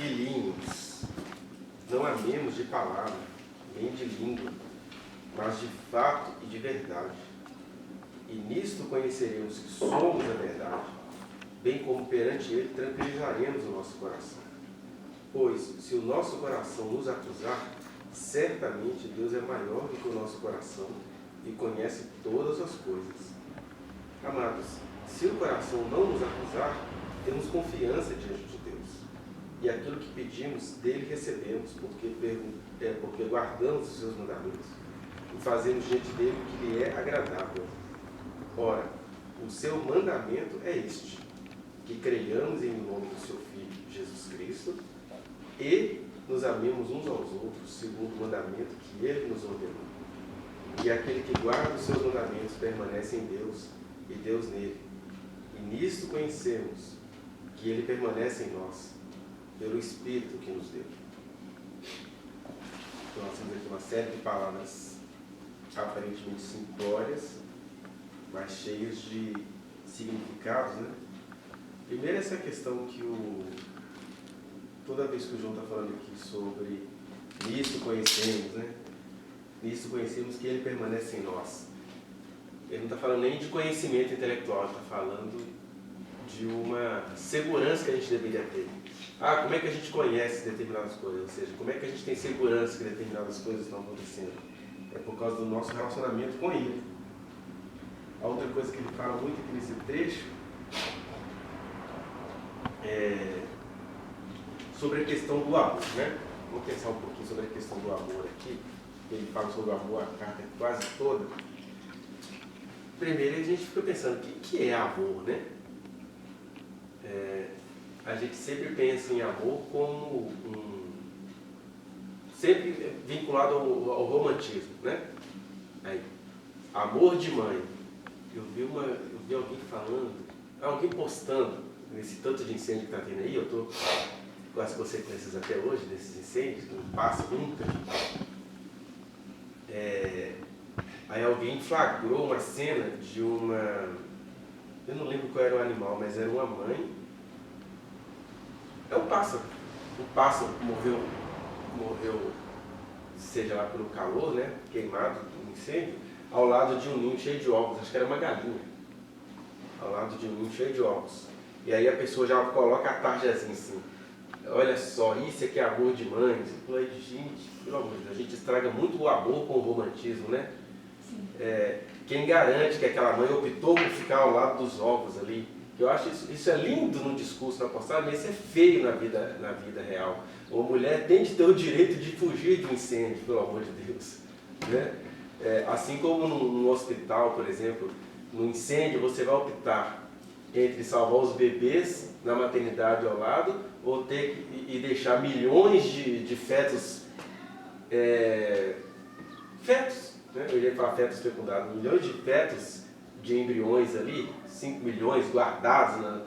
Filhinhos, não amemos de palavra, nem de língua, mas de fato e de verdade. E nisto conheceremos que somos a verdade, bem como perante Ele tranquilizaremos o nosso coração. Pois, se o nosso coração nos acusar, certamente Deus é maior do que o nosso coração e conhece todas as coisas. Amados, se o coração não nos acusar, temos confiança diante de Deus. E aquilo que pedimos, dele recebemos, porque guardamos os seus mandamentos e fazemos diante dele o que lhe é agradável. Ora, o seu mandamento é este, que creiamos em nome do seu Filho, Jesus Cristo, e nos amemos uns aos outros, segundo o mandamento que ele nos ordenou. E aquele que guarda os seus mandamentos permanece em Deus, e Deus nele. E nisto conhecemos que ele permanece em nós, pelo Espírito que nos deu. Então, nós temos aqui uma série de palavras aparentemente simplórias, mas cheias de significados, né? Primeiro, essa questão que toda vez que o João está falando aqui sobre nisso conhecemos, né? Nisso conhecemos que ele permanece em nós. Ele não está falando nem de conhecimento intelectual, ele está falando de uma segurança que a gente deveria ter. Como é que a gente conhece determinadas coisas? Ou seja, como é que a gente tem segurança que determinadas coisas estão acontecendo? É por causa do nosso relacionamento com ele. A outra coisa que ele fala muito aqui nesse trecho é sobre a questão do amor, né? Vamos pensar um pouquinho sobre a questão do amor aqui. Ele fala sobre o amor, a carta quase toda. Primeiro a gente fica pensando, o que é amor, né? A gente sempre pensa em amor como sempre vinculado ao romantismo, né? Aí, amor de mãe. Eu vi alguém falando, alguém postando nesse tanto de incêndio que está tendo aí, eu estou com as consequências até hoje desses incêndios, que não passa nunca. Aí alguém flagrou uma cena de uma... Eu não lembro qual era o animal, mas era uma mãe. É um pássaro. O pássaro morreu, seja lá pelo calor, né? Queimado no incêndio, ao lado de um ninho cheio de ovos. Acho que era uma galinha. Ao lado de um ninho cheio de ovos. E aí a pessoa já coloca a tarjazinha assim. Olha só, isso aqui é amor de mãe. Eu falei, gente, pelo amor de Deus, a gente estraga muito o amor com o romantismo, né? Quem garante que aquela mãe optou por ficar ao lado dos ovos ali? Eu acho isso é lindo no discurso, na postagem, mas isso é feio na vida real. Uma mulher tem de ter o direito de fugir de um incêndio, pelo amor de Deus. Né? Assim como no hospital, por exemplo, no incêndio você vai optar entre salvar os bebês na maternidade ao lado ou ter e deixar milhões de fetos, né? Eu ia falar fetos fecundados, milhões de fetos de embriões ali, 5 milhões guardados,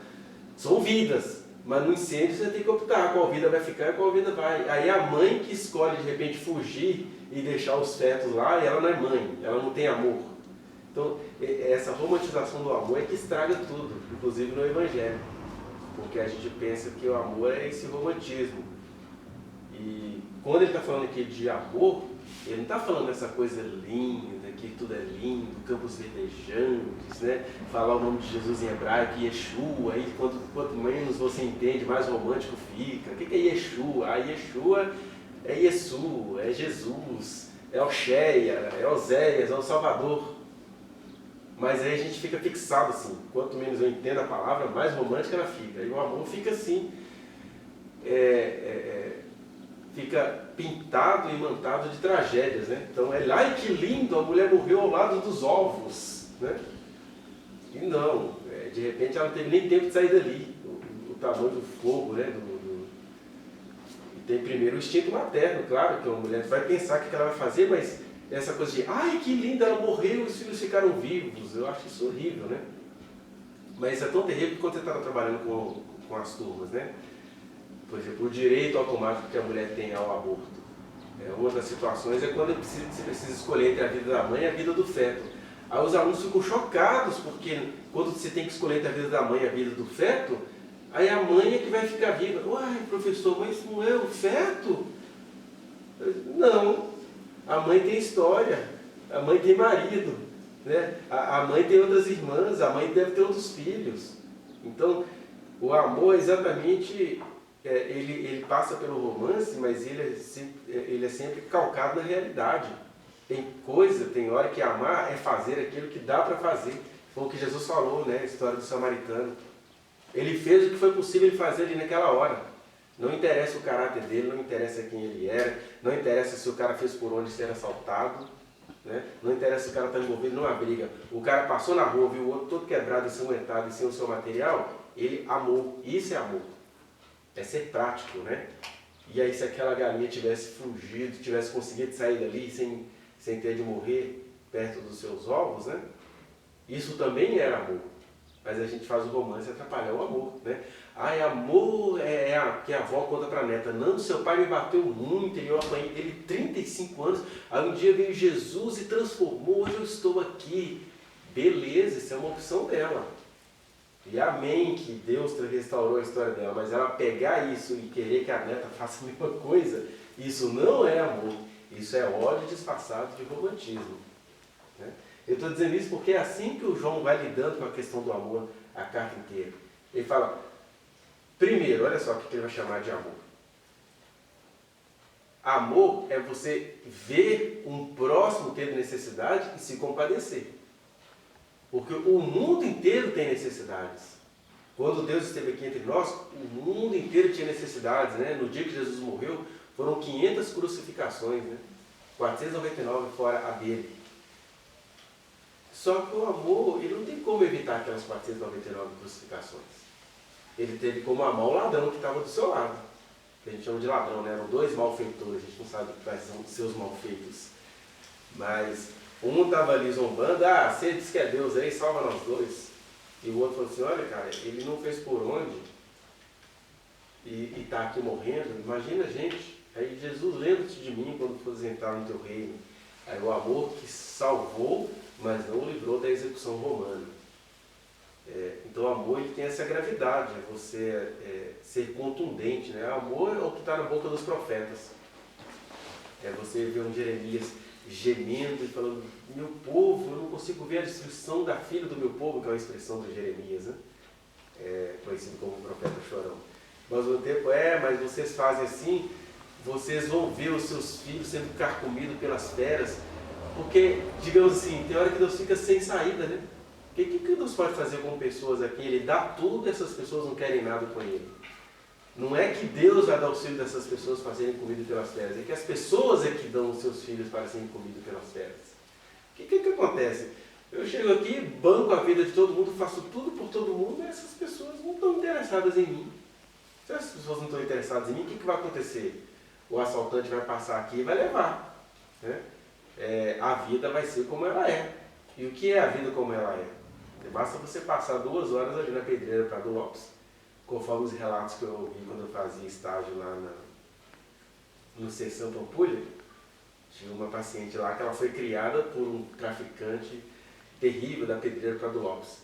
são vidas, mas no incêndio você tem que optar qual vida vai ficar e qual vida vai. Aí a mãe que escolhe de repente fugir e deixar os fetos lá, ela não é mãe, ela não tem amor. Então essa romantização do amor é que estraga tudo, inclusive no Evangelho, porque a gente pensa que o amor é esse romantismo. E quando ele está falando aqui de amor, ele não está falando dessa coisa linda, que tudo é lindo, campos verdejantes, né? Falar o nome de Jesus em hebraico, Yeshua, aí quanto menos você entende, mais romântico fica. O que é Yeshua? Yeshua é Yesu, é Jesus, é Oxéia, é Oséias, é o Salvador. Mas aí a gente fica fixado assim, quanto menos eu entendo a palavra, mais romântica ela fica. E o amor fica assim, fica pintado e mantado de tragédias, né? Então ai que lindo, a mulher morreu ao lado dos ovos, né? E não, de repente ela não teve nem tempo de sair dali, o tamanho do fogo, né? E tem primeiro o instinto materno, claro, que uma mulher vai pensar o que ela vai fazer, mas essa coisa de, que linda, ela morreu e os filhos ficaram vivos, eu acho isso horrível, né? Mas isso é tão terrível que quando você estava trabalhando com as turmas, né? Por exemplo, o direito automático que a mulher tem ao aborto. Uma das situações é quando você precisa escolher entre a vida da mãe e a vida do feto. Aí os alunos ficam chocados, porque quando você tem que escolher entre a vida da mãe e a vida do feto, Aí a mãe é que vai ficar viva. Uai, professor, mas não é o feto? Não. A mãe tem história. A mãe tem marido. Né? A mãe tem outras irmãs. A mãe deve ter outros filhos. Então, o amor exatamente... ele passa pelo romance, mas ele é sempre calcado na realidade. Tem hora que amar é fazer aquilo que dá para fazer. Foi o que Jesus falou, né? A história do samaritano. Ele fez o que foi possível ele fazer ali naquela hora. Não interessa o caráter dele, não interessa quem ele era, não interessa se o cara fez por onde ser assaltado, né? Não interessa se o cara está envolvido numa briga. O cara passou na rua, viu o outro todo quebrado, ensanguentado e sem o seu material, ele amou. Isso é amor. É ser prático, né? E aí se aquela galinha tivesse fugido, tivesse conseguido sair dali sem ter de morrer perto dos seus ovos, né? Isso também era amor. Mas a gente faz o romance atrapalhar o amor, né? Ai, amor que a avó conta pra neta. Não, seu pai me bateu muito e eu apanhei dele 35 anos. Aí um dia veio Jesus e transformou, hoje eu estou aqui. Beleza, isso é uma opção dela. E amém que Deus restaurou a história dela, mas ela pegar isso e querer que a neta faça a mesma coisa, isso não é amor. Isso é ódio disfarçado de romantismo. Né? Eu estou dizendo isso porque é assim que o João vai lidando com a questão do amor a carta inteira. Ele fala, primeiro, olha só o que ele vai chamar de amor. Amor é você ver um próximo tendo necessidade e se compadecer. Porque o mundo inteiro tem necessidades. Quando Deus esteve aqui entre nós, o mundo inteiro tinha necessidades. Né? No dia que Jesus morreu, foram 500 crucificações. Né? 499 fora a dele. Só que o amor, ele não tem como evitar aquelas 499 crucificações. Ele teve como amar o ladrão que estava do seu lado. Que a gente chama de ladrão, né? Eram dois malfeitores, a gente não sabe quais são os seus malfeitos. Mas um estava ali zombando, você diz que é Deus aí, salva nós dois. E o outro falou assim, olha cara, ele não fez por onde e está aqui morrendo, imagina a gente. Aí Jesus, lembra-te de mim quando for entrar no teu reino. Aí o amor que salvou, mas não livrou da execução romana. Então o amor ele tem essa gravidade, é você ser contundente. Né? O amor é o que está na boca dos profetas. É você ver um Jeremias gemendo e falando, meu povo, eu não consigo ver a destruição da filha do meu povo, que é uma expressão do Jeremias, né? Conhecido como o profeta chorão. Mas ao mesmo tempo, mas vocês fazem assim, vocês vão ver os seus filhos sendo carcomidos pelas feras, porque, digamos assim, tem hora que Deus fica sem saída, né? O que Deus pode fazer com pessoas aqui? Ele dá tudo e essas pessoas não querem nada com ele. Não é que Deus vai dar auxílio dessas pessoas para serem comidas pelas feras, é que as pessoas é que dão os seus filhos para serem comidos pelas feras. O que acontece? Eu chego aqui, banco a vida de todo mundo, faço tudo por todo mundo, e essas pessoas não estão interessadas em mim. Se as pessoas não estão interessadas em mim, o que vai acontecer? O assaltante vai passar aqui e vai levar. Né? A vida vai ser como ela é. E o que é a vida como ela é? Basta você passar 2 horas ali na pedreira Prado Lopes, conforme os relatos que eu ouvi quando eu fazia estágio lá no Seção Pampulha. Tinha uma paciente lá que ela foi criada por um traficante terrível da pedreira Prado Lopes.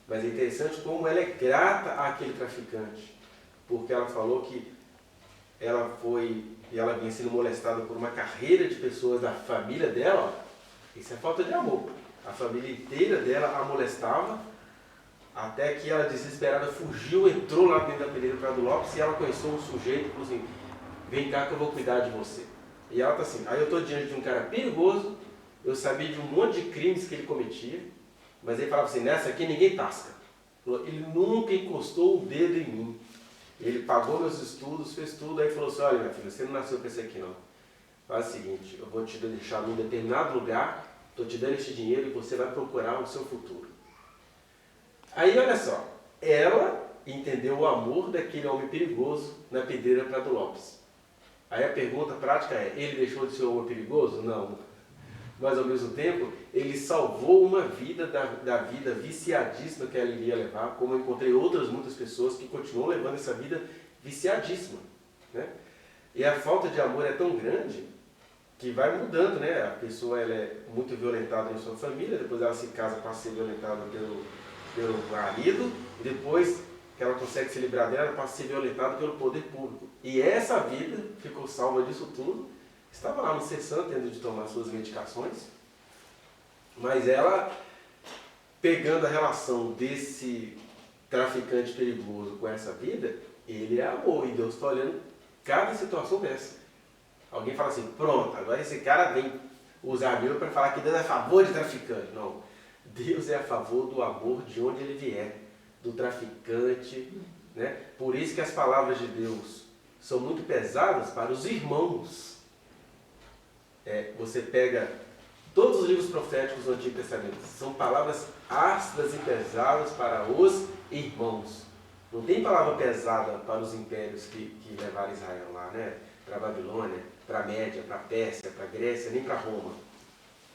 Mas é interessante como ela é grata àquele traficante, porque ela falou que ela vinha sendo molestada por uma carreira de pessoas da família dela. Isso é falta de amor. A família inteira dela a molestava, até que ela, desesperada, fugiu, entrou lá dentro da pedreira Prado Lopes e ela conheceu um sujeito e falou assim, vem cá que eu vou cuidar de você. E ela está assim, aí eu estou diante de um cara perigoso, eu sabia de um monte de crimes que ele cometia, mas ele falava assim, nessa aqui ninguém tasca. Ele nunca encostou o dedo em mim. Ele pagou meus estudos, fez tudo, aí falou assim, olha minha filha, você não nasceu para esse aqui não. Faz o seguinte, eu vou te deixar num determinado lugar, estou te dando esse dinheiro e você vai procurar o seu futuro. Aí olha só, ela entendeu o amor daquele homem perigoso na pedreira Prado Lopes. Aí a pergunta prática é, ele deixou de ser um homem perigoso? Não. Mas ao mesmo tempo, ele salvou uma vida da vida viciadíssima que ela iria levar, como eu encontrei outras muitas pessoas que continuam levando essa vida viciadíssima. Né? E a falta de amor é tão grande que vai mudando, né? A pessoa ela é muito violentada em sua família, depois ela se casa para ser violentada pelo marido, e depois que ela consegue se livrar dela, ela passa a ser violentada pelo poder público. E essa vida ficou salva disso tudo, estava lá no cessante, tendo de tomar suas medicações, mas ela, pegando a relação desse traficante perigoso com essa vida, ele é amor, e Deus está olhando cada situação dessa. Alguém fala assim, pronto, agora esse cara vem usar a Bíblia para falar que Deus é a favor de traficante. Não, Deus é a favor do amor de onde ele vier, do traficante, né? Por isso que as palavras de Deus são muito pesadas para os irmãos. Você pega todos os livros proféticos do Antigo Testamento, são palavras ácidas e pesadas para os irmãos. Não tem palavra pesada para os impérios que levaram Israel lá, né? Para a Babilônia, para a Média, para a Pérsia, para a Grécia, nem para Roma.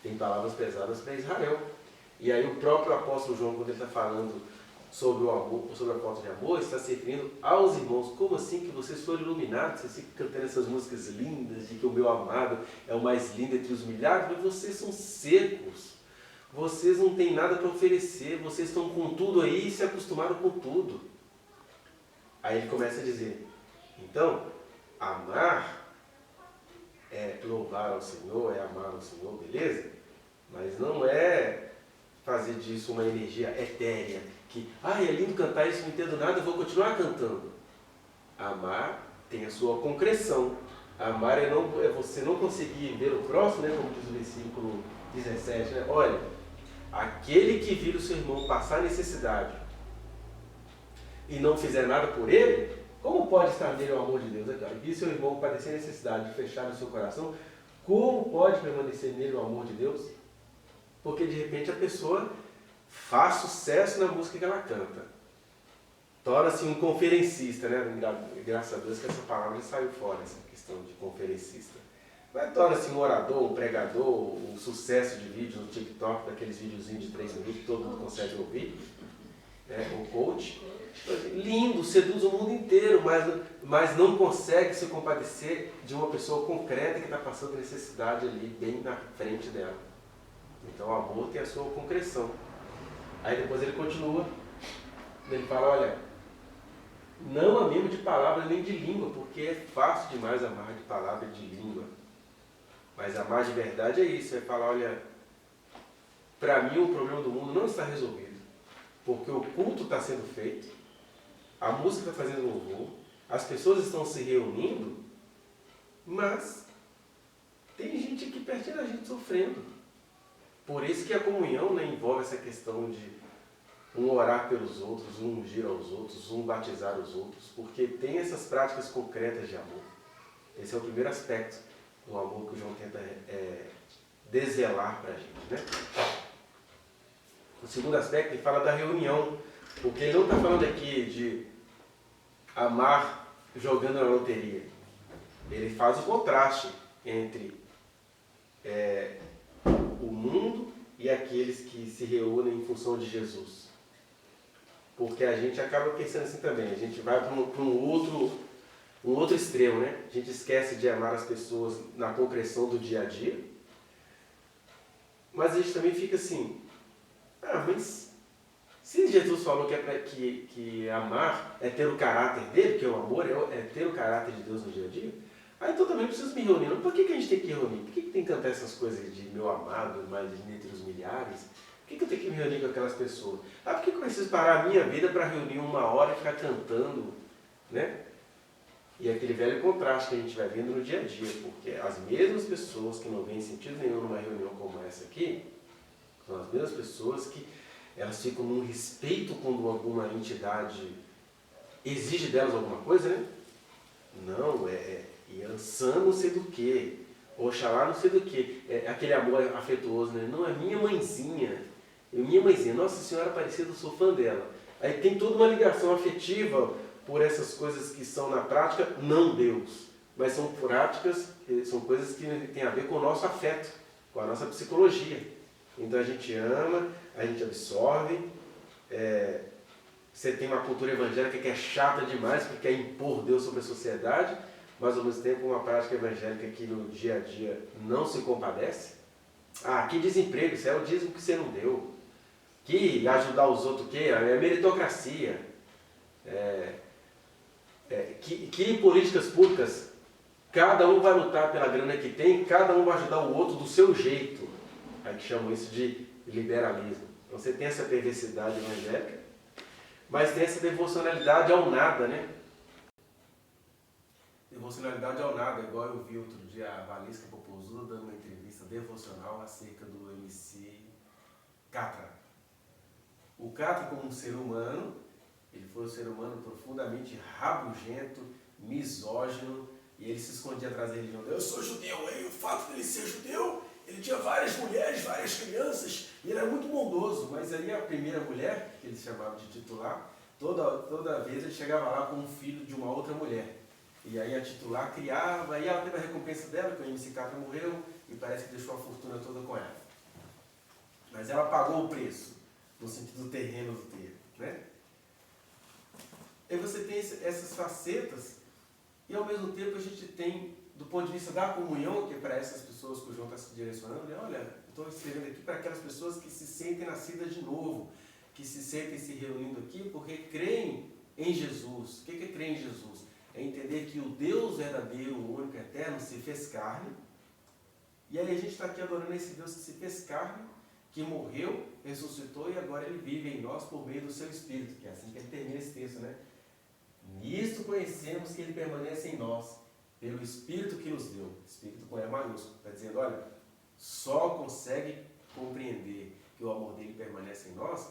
Tem palavras pesadas para Israel. E aí o próprio apóstolo João, quando ele está falando sobre o amor, sobre a falta de amor, está se referindo aos irmãos. Como assim que vocês foram iluminados? Vocês ficam cantando essas músicas lindas de que o meu amado é o mais lindo entre os milhares, mas vocês são secos. Vocês não têm nada para oferecer, vocês estão com tudo aí e se acostumaram com tudo. Aí ele começa a dizer, então, amar é louvar ao Senhor, é amar ao Senhor, beleza? Mas não é fazer disso uma energia etérea, que, é lindo cantar isso, não entendo nada, eu vou continuar cantando. Amar tem a sua concreção. Amar é você não conseguir ver o próximo, né, como diz o versículo 17, né? Olha, aquele que vira o seu irmão passar necessidade e não fizer nada por ele, como pode estar nele o amor de Deus? E seu irmão padecer necessidade de fechar o seu coração, como pode permanecer nele o amor de Deus? Porque de repente a pessoa faz sucesso na música que ela canta. Torna-se um conferencista, né? Graças a Deus que essa palavra já saiu fora, essa questão de conferencista. Mas torna-se um orador, um pregador, um sucesso de vídeo no TikTok, daqueles videozinhos de 3 minutos que todo mundo consegue ouvir. Um coach. Lindo, seduz o mundo inteiro, mas não consegue se compadecer de uma pessoa concreta que está passando necessidade ali, bem na frente dela. Então o amor tem a sua concreção. Aí depois ele continua, ele fala, olha, não amemos de palavra nem de língua, porque é fácil demais amar de palavra e de língua. Mas amar de verdade é isso, é falar, olha, para mim o problema do mundo não está resolvido, porque o culto está sendo feito, a música está fazendo louvor, as pessoas estão se reunindo, mas tem gente aqui pertinho da gente sofrendo. Por isso que a comunhão, né, envolve essa questão de um orar pelos outros, um ungir aos outros, um batizar os outros, porque tem essas práticas concretas de amor. Esse é o primeiro aspecto do amor que o João tenta desvelar para a gente, né? O segundo aspecto, ele fala da reunião, porque ele não está falando aqui de amar jogando na loteria. Ele faz o contraste entre o mundo e aqueles que se reúnem em função de Jesus. Porque a gente acaba pensando assim também, a gente vai para um outro extremo, né? A gente esquece de amar as pessoas na concreção do dia a dia, mas a gente também fica assim, mas se Jesus falou que amar é ter o caráter dele, que o amor é ter o caráter de Deus no dia a dia, então também preciso me reunir. Por que a gente tem que reunir? Por que tem que cantar essas coisas de meu amado, mais entre os milhares? Por que eu tenho que me reunir com aquelas pessoas? Por que eu preciso parar a minha vida para reunir 1 hora e ficar cantando, né? E aquele velho contraste que a gente vai vendo no dia a dia, porque as mesmas pessoas que não veem sentido nenhum numa reunião como essa aqui, são as mesmas pessoas que elas ficam num respeito quando alguma entidade exige delas alguma coisa, né? Não, Iansã não sei do que, Oxalá não sei do que, aquele amor afetuoso, né? Não, é minha mãezinha, Nossa Senhora Aparecida, eu sou fã dela. Aí tem toda uma ligação afetiva por essas coisas que são na prática, não Deus, mas são práticas, são coisas que têm a ver com o nosso afeto, com a nossa psicologia. Então a gente ama, a gente absorve, você tem uma cultura evangélica que é chata demais, porque quer impor Deus sobre a sociedade, mas ao mesmo tempo uma prática evangélica que no dia a dia não se compadece. Que desemprego, isso é o dízimo que você não deu. Que ajudar os outros, o quê? É meritocracia. Que políticas públicas, cada um vai lutar pela grana que tem, cada um vai ajudar o outro do seu jeito. Aí que chamam isso de liberalismo. Então você tem essa perversidade evangélica, mas tem essa devocionalidade ao nada, né? Devocionalidade ao nada, igual eu vi outro dia a Valesca Popozuda dando uma entrevista devocional acerca do MC Catra. O Catra, como um ser humano, ele foi um ser humano profundamente rabugento, misógino, e ele se escondia atrás da religião. Eu sou judeu, aí o fato dele ser judeu, ele tinha várias mulheres, várias crianças, e ele era muito bondoso, mas aí a primeira mulher, que ele chamava de titular, toda vez ele chegava lá com um filho de uma outra mulher. E aí a titular criava, e ela teve a recompensa dela, que o MC Catra morreu, e parece que deixou a fortuna toda com ela. Mas ela pagou o preço, no sentido terreno do termo, né? Aí você tem essas facetas, e ao mesmo tempo a gente tem, do ponto de vista da comunhão, que é para essas pessoas que o João está se direcionando, né? Olha, estou escrevendo aqui para aquelas pessoas que se sentem nascidas de novo, que se sentem se reunindo aqui porque creem em Jesus. O que é crer em Jesus? É entender que o Deus verdadeiro, o único, eterno, se fez carne. E aí a gente está aqui adorando esse Deus que se fez carne, que morreu, ressuscitou e agora ele vive em nós por meio do seu Espírito, que é assim que ele termina esse texto, né? Nisto conhecemos que ele permanece em nós, pelo Espírito que nos deu. Espírito com E maiúsculo. Está dizendo, olha, só consegue compreender que o amor dele permanece em nós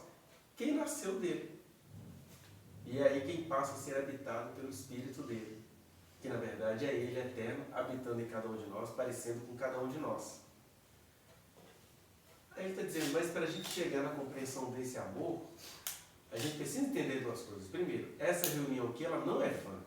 quem nasceu dele. E é aí quem passa a ser habitado pelo Espírito dele, que na verdade é ele eterno, habitando em cada um de nós, parecendo com cada um de nós. Aí ele está dizendo, mas para a gente chegar na compreensão desse amor, a gente precisa entender duas coisas. Primeiro, essa reunião aqui, ela não é vã.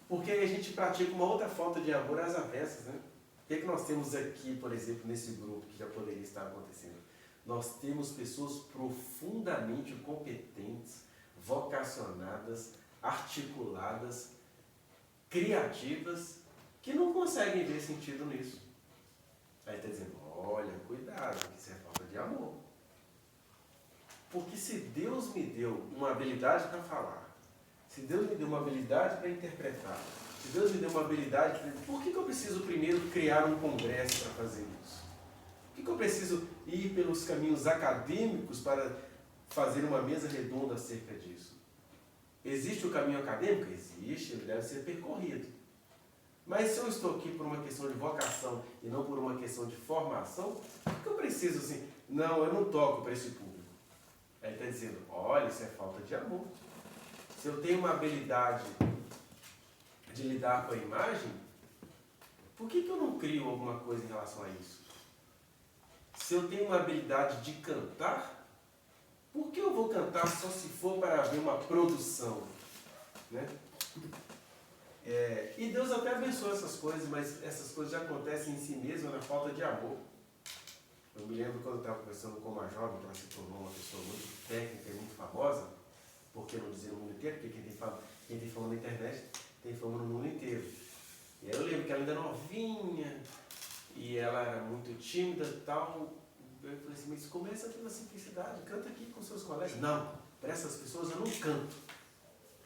Porque aí a gente pratica uma outra falta de amor às avessas, né? O que é que nós temos aqui, por exemplo, nesse grupo que já poderia estar acontecendo? Nós temos pessoas profundamente competentes, vocacionadas, articuladas, criativas, que não conseguem ver sentido nisso. Aí está dizendo, olha, cuidado, que isso é falta de amor. Porque se Deus me deu uma habilidade para falar, se Deus me deu uma habilidade para interpretar, se Deus me deu uma habilidade para... Por que eu preciso primeiro criar um congresso para fazer isso? Por que eu preciso ir pelos caminhos acadêmicos para fazer uma mesa redonda acerca disso? Existe o caminho acadêmico? Existe, ele deve ser percorrido. Mas se eu estou aqui por uma questão de vocação e não por uma questão de formação, por que eu preciso assim? Não, eu não toco para esse público. Aí está dizendo, olha, isso é falta de amor. Se eu tenho uma habilidade de lidar com a imagem, por que eu não crio alguma coisa em relação a isso? Se eu tenho uma habilidade de cantar, por que eu vou cantar só se for para haver uma produção? Né? E Deus até abençoa essas coisas, mas essas coisas já acontecem em si mesmas na falta de amor. Eu me lembro quando eu estava conversando com uma jovem, que ela se tornou uma pessoa muito técnica e muito famosa, por que não dizer no mundo inteiro, porque quem tem fama na internet tem fama no mundo inteiro. E aí eu lembro que ela ainda novinha, e ela era muito tímida e tal. Eu falei assim, mas começa pela simplicidade, canta aqui com seus colegas. Não, para essas pessoas eu não canto.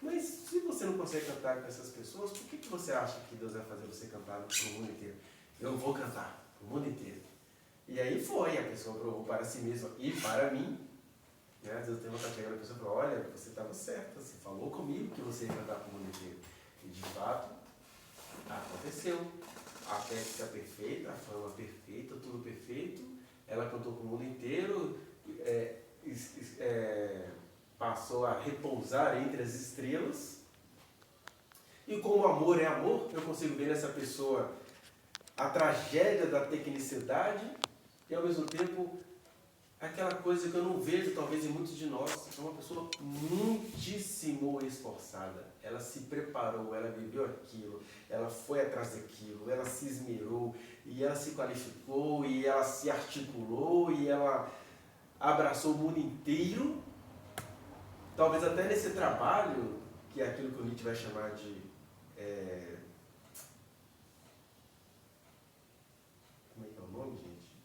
Mas se você não consegue cantar com essas pessoas, por que você acha que Deus vai fazer você cantar para o mundo inteiro? Eu vou cantar para o mundo inteiro. E aí foi, a pessoa provou para si mesma e para mim. Né? Às vezes eu tenho vontade de chegar na pessoa e falar, olha, você estava certa, você falou comigo que você ia cantar para o mundo inteiro. E de fato, aconteceu. A técnica perfeita, a fama perfeita, tudo perfeito. Ela cantou para o mundo inteiro, passou a repousar entre as estrelas. E como amor é amor, eu consigo ver nessa pessoa a tragédia da tecnicidade e ao mesmo tempo aquela coisa que eu não vejo talvez em muitos de nós. É uma pessoa muitíssimo esforçada. Ela se preparou, ela viveu aquilo, ela foi atrás daquilo, ela se esmerou, e ela se qualificou, e ela se articulou, e ela abraçou o mundo inteiro. Talvez até nesse trabalho, que é aquilo que o Nietzsche vai chamar de... como é que é o nome, gente?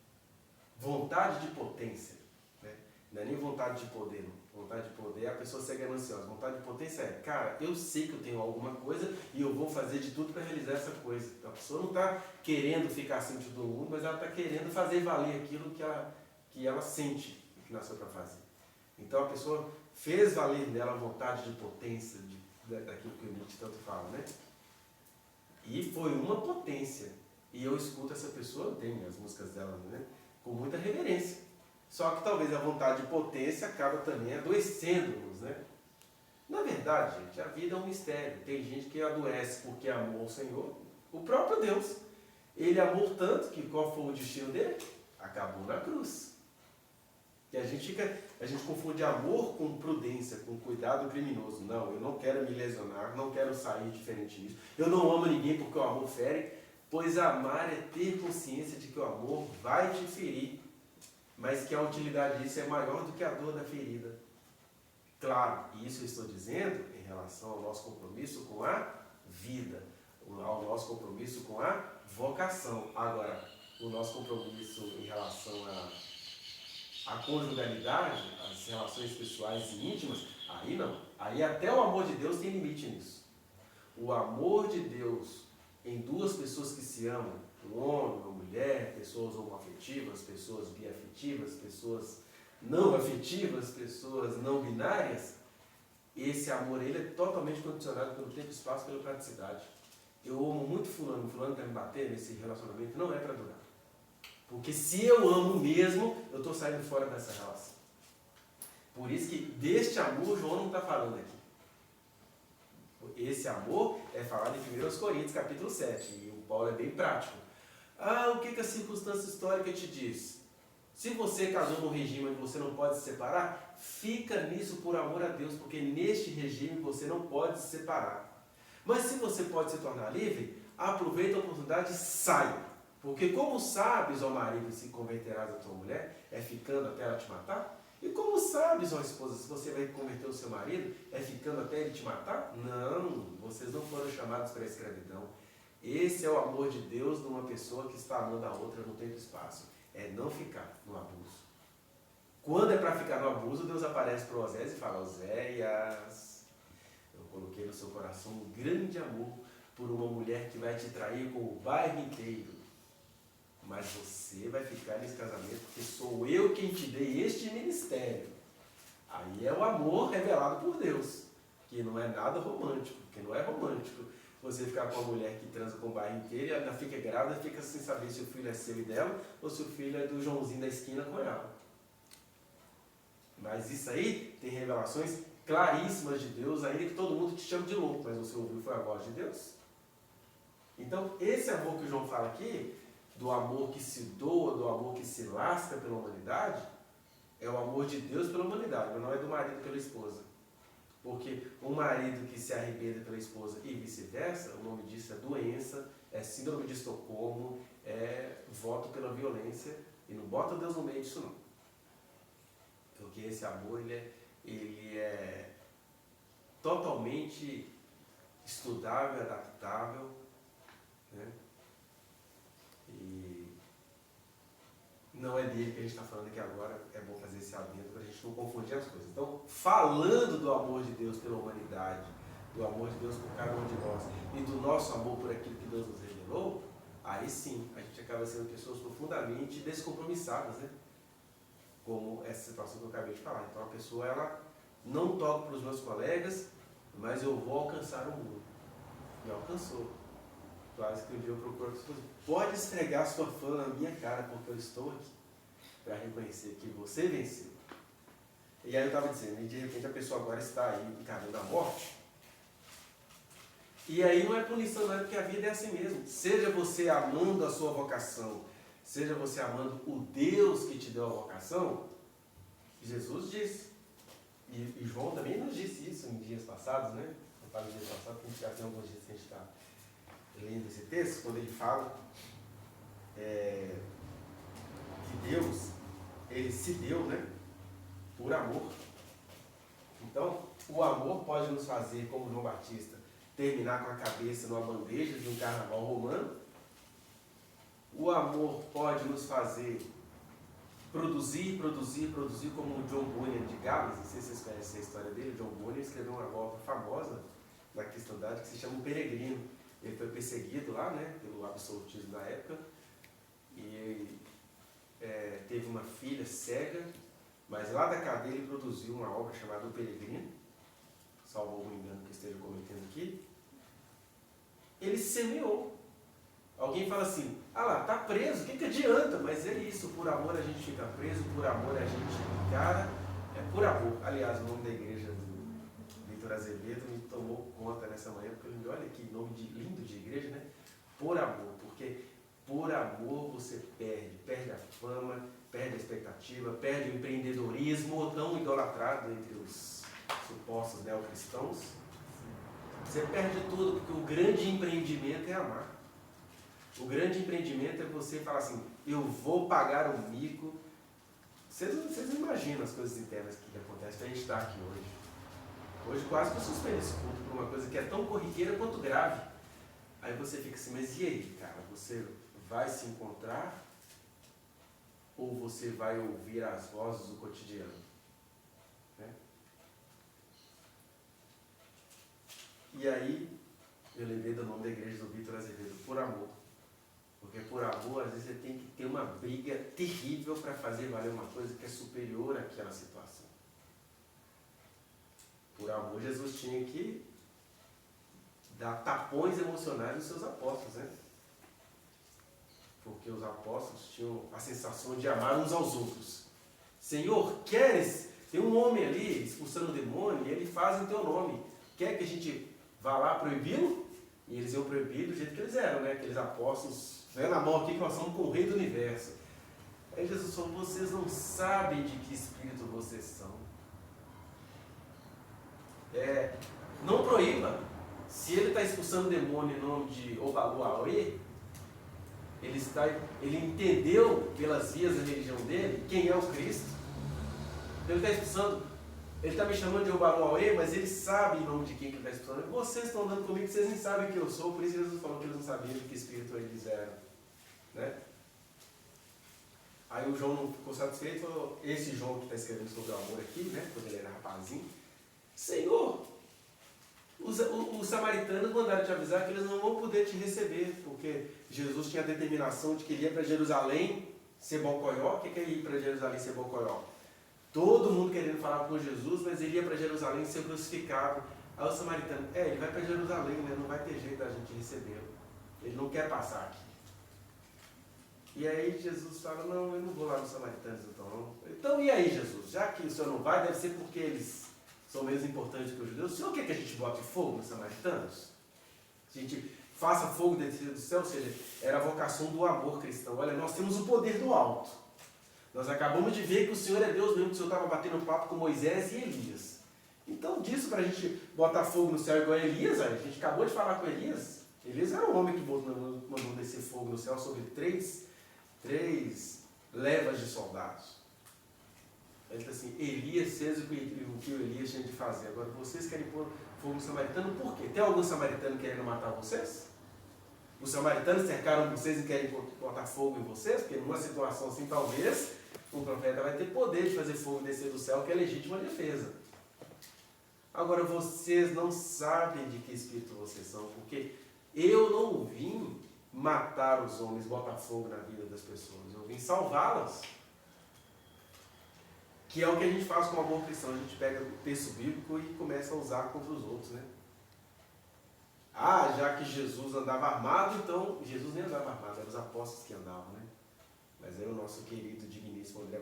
Vontade de potência. Né? Não é nem vontade de poder, não. Vontade de poder é a pessoa ser gananciosa. Vontade de potência é, cara, eu sei que eu tenho alguma coisa e eu vou fazer de tudo para realizar essa coisa. A pessoa não está querendo ficar acima de todo mundo, mas ela está querendo fazer valer aquilo que ela sente que nasceu para fazer. Então a pessoa fez valer nela a vontade de potência, daquilo que o Nietzsche tanto fala, né? E foi uma potência. E eu escuto essa pessoa, eu tenho as músicas dela, né? Com muita reverência. Só que talvez a vontade de potência acaba também adoecendo-nos, né? Na verdade, gente, a vida é um mistério. Tem gente que adoece porque amou o Senhor, o próprio Deus. Ele amou tanto que qual foi o destino dele? Acabou na cruz. E a gente confunde amor com prudência, com cuidado criminoso. Não, eu não quero me lesionar, não quero sair diferente disso. Eu não amo ninguém porque o amor fere, pois amar é ter consciência de que o amor vai te ferir, mas que a utilidade disso é maior do que a dor da ferida. Claro, e isso eu estou dizendo em relação ao nosso compromisso com a vida, ao nosso compromisso com a vocação. Agora, o nosso compromisso em relação a conjugalidade, as relações pessoais e íntimas, aí não. Aí até o amor de Deus tem limite nisso. O amor de Deus em duas pessoas que se amam, um homem, uma mulher, pessoas homoafetivas, pessoas biafetivas, pessoas não afetivas, pessoas não binárias, esse amor ele é totalmente condicionado pelo tempo, espaço, pela praticidade. Eu amo muito fulano quer me bater nesse relacionamento, não é para durar. Porque se eu amo mesmo, eu estou saindo fora dessa relação. Por isso que deste amor João não está falando aqui. Esse amor é falado em 1 Coríntios capítulo 7, e o Paulo é bem prático. O que a circunstância histórica te diz? Se você casou num regime onde você não pode se separar, fica nisso por amor a Deus, porque neste regime você não pode se separar. Mas se você pode se tornar livre, aproveita a oportunidade e saia. Porque como sabes, ó marido, se converterás a tua mulher, é ficando até ela te matar? E como sabes, ó esposa, se você vai converter o seu marido, é ficando até ele te matar? Não, vocês não foram chamados para a escravidão. Esse é o amor de Deus numa pessoa que está amando a outra no tempo e espaço. É não ficar no abuso. Quando é para ficar no abuso, Deus aparece para Oséias e fala, Oséias, eu coloquei no seu coração um grande amor por uma mulher que vai te trair com o bairro inteiro. Mas você vai ficar nesse casamento porque sou eu quem te dei este ministério. Aí é o amor revelado por Deus, que não é nada romântico, que não é romântico. Você ficar com uma mulher que transa com o bairro inteiro e ela fica grávida, fica sem saber se o filho é seu e dela ou se o filho é do Joãozinho da esquina com ela. Mas isso aí tem revelações claríssimas de Deus, ainda que todo mundo te chame de louco, mas você ouviu foi a voz de Deus. Então, esse amor que o João fala aqui, do amor que se doa, do amor que se lasca pela humanidade, é o amor de Deus pela humanidade, mas não é do marido pela esposa. Porque um marido que se arrebenta pela esposa e vice-versa, o nome disso é doença, é síndrome de Estocolmo, é voto pela violência, e não bota Deus no meio disso não. Porque esse amor ele é totalmente estudável, adaptável, né? E não é dele que a gente está falando aqui agora, é bom fazer esse adendo para a gente não confundir as coisas. Então, falando do amor de Deus pela humanidade, do amor de Deus por cada um de nós e do nosso amor por aquilo que Deus nos revelou, aí sim, a gente acaba sendo pessoas profundamente descompromissadas, né? Como essa situação que eu acabei de falar. Então, a pessoa, ela não toca para os meus colegas, mas eu vou alcançar o mundo. Me alcançou. Quase que um dia eu procuro as pessoas, pode esfregar sua fã na minha cara, porque eu estou aqui para reconhecer que você venceu. E aí eu estava dizendo, e de repente a pessoa agora está aí encarando a morte. E aí não é punição, não é porque a vida é assim mesmo. Seja você amando a sua vocação, seja você amando o Deus que te deu a vocação, Jesus disse. E João também nos disse isso em dias passados, né? Não falo em dias passados, porque já tem alguns dias que a gente está lendo esse texto, quando ele fala que Deus, ele se deu, né, por amor. Então, o amor pode nos fazer, como João Batista, terminar com a cabeça numa bandeja de um carnaval romano. O amor pode nos fazer produzir, como o John Bunyan de Gales. Não sei se vocês conhecem a história dele. O John Bunyan escreveu uma obra famosa na cristandade que se chama O Peregrino. Ele foi perseguido lá, né, pelo absolutismo da época, e teve uma filha cega, mas lá da cadeia ele produziu uma obra chamada O Peregrino, salvo algum engano que eu esteja cometendo aqui. Ele semeou. Alguém fala assim, ah lá, tá preso, o que adianta? Mas é isso, por amor a gente fica preso, por amor a gente encara, é por amor. Aliás, o nome da igreja do Vitor Azevedo me tomou conta nessa manhã, porque ele me olha que nome lindo de igreja, né? Por amor, porque por amor você perde a fama, perde a expectativa, perde o empreendedorismo tão idolatrado entre os supostos neocristãos. Você perde tudo, porque o grande empreendimento é amar. O grande empreendimento é você falar assim, eu vou pagar o mico. Vocês não imaginam as coisas internas que acontecem para a gente estar aqui hoje. Hoje quase que eu suspendo esse culto por uma coisa que é tão corriqueira quanto grave. Aí você fica assim, mas e aí, cara? Você vai se encontrar ou você vai ouvir as vozes do cotidiano? Né? E aí, eu lembrei do nome da igreja do Vitor Azevedo, Por Amor. Porque por amor, às vezes você tem que ter uma briga terrível para fazer valer uma coisa que é superior àquela situação. Por amor, Jesus tinha que dar tapões emocionais nos seus apóstolos, né? Porque os apóstolos tinham a sensação de amar uns aos outros. Senhor, queres? Tem um homem ali expulsando o demônio e ele faz em teu nome. Quer que a gente vá lá proibi-lo? E eles iam proibir do jeito que eles eram, né? Aqueles apóstolos, na mão aqui que nós somos com o rei do universo. Aí Jesus falou, vocês não sabem de que espírito vocês são. Não proíba. Se ele está expulsando o demônio em nome de Obalu Aue, ele entendeu pelas vias da religião dele quem é o Cristo. Ele está expulsando, ele está me chamando de Obalu Aue, mas ele sabe em nome de quem que ele está expulsando. Vocês estão andando comigo, vocês nem sabem que eu sou, por isso Jesus falou que eles não sabiam de que espírito eles eram. Né? Aí o João não ficou satisfeito e falou, esse João que está escrevendo sobre o amor aqui, né, quando ele era rapazinho, Senhor, os samaritanos mandaram te avisar que eles não vão poder te receber, porque Jesus tinha a determinação de que ele ia para Jerusalém ser bocoió. O que é ir para Jerusalém ser bocoió? Todo mundo querendo falar com Jesus, mas ele ia para Jerusalém ser crucificado. Aí o samaritano, ele vai para Jerusalém, né? Não vai ter jeito da gente recebê-lo. Ele não quer passar aqui. E aí Jesus fala, não, eu não vou lá nos samaritanos então não. Então e aí Jesus? Já que o senhor não vai, deve ser porque eles são menos importantes que os judeus. O senhor quer que a gente bote fogo nos samaritanos? A gente faça fogo descer do céu? Ou seja, era a vocação do amor cristão. Olha, nós temos o poder do alto. Nós acabamos de ver que o Senhor é Deus mesmo, que o Senhor estava batendo papo com Moisés e Elias. Então, disso para a gente botar fogo no céu igual a Elias, a gente acabou de falar com Elias. Elias era um homem que mandou descer fogo no céu sobre três levas de soldados. Ele está assim, Elias fez o que o Elias tinha de fazer. Agora, vocês querem pôr fogo no samaritano, por quê? Tem algum samaritano querendo matar vocês? Os samaritanos cercaram vocês e querem botar fogo em vocês? Porque numa situação assim, talvez, o profeta vai ter poder de fazer fogo descer do céu, que é legítima defesa. Agora, vocês não sabem de que espírito vocês são, porque eu não vim matar os homens, botar fogo na vida das pessoas. Eu vim salvá-las. Que é o que a gente faz com o amor cristão. A gente pega o texto bíblico e começa a usar contra os outros, né? Já que Jesus andava armado, então Jesus nem andava armado, eram os apóstolos que andavam, né? Mas aí o nosso querido, digníssimo André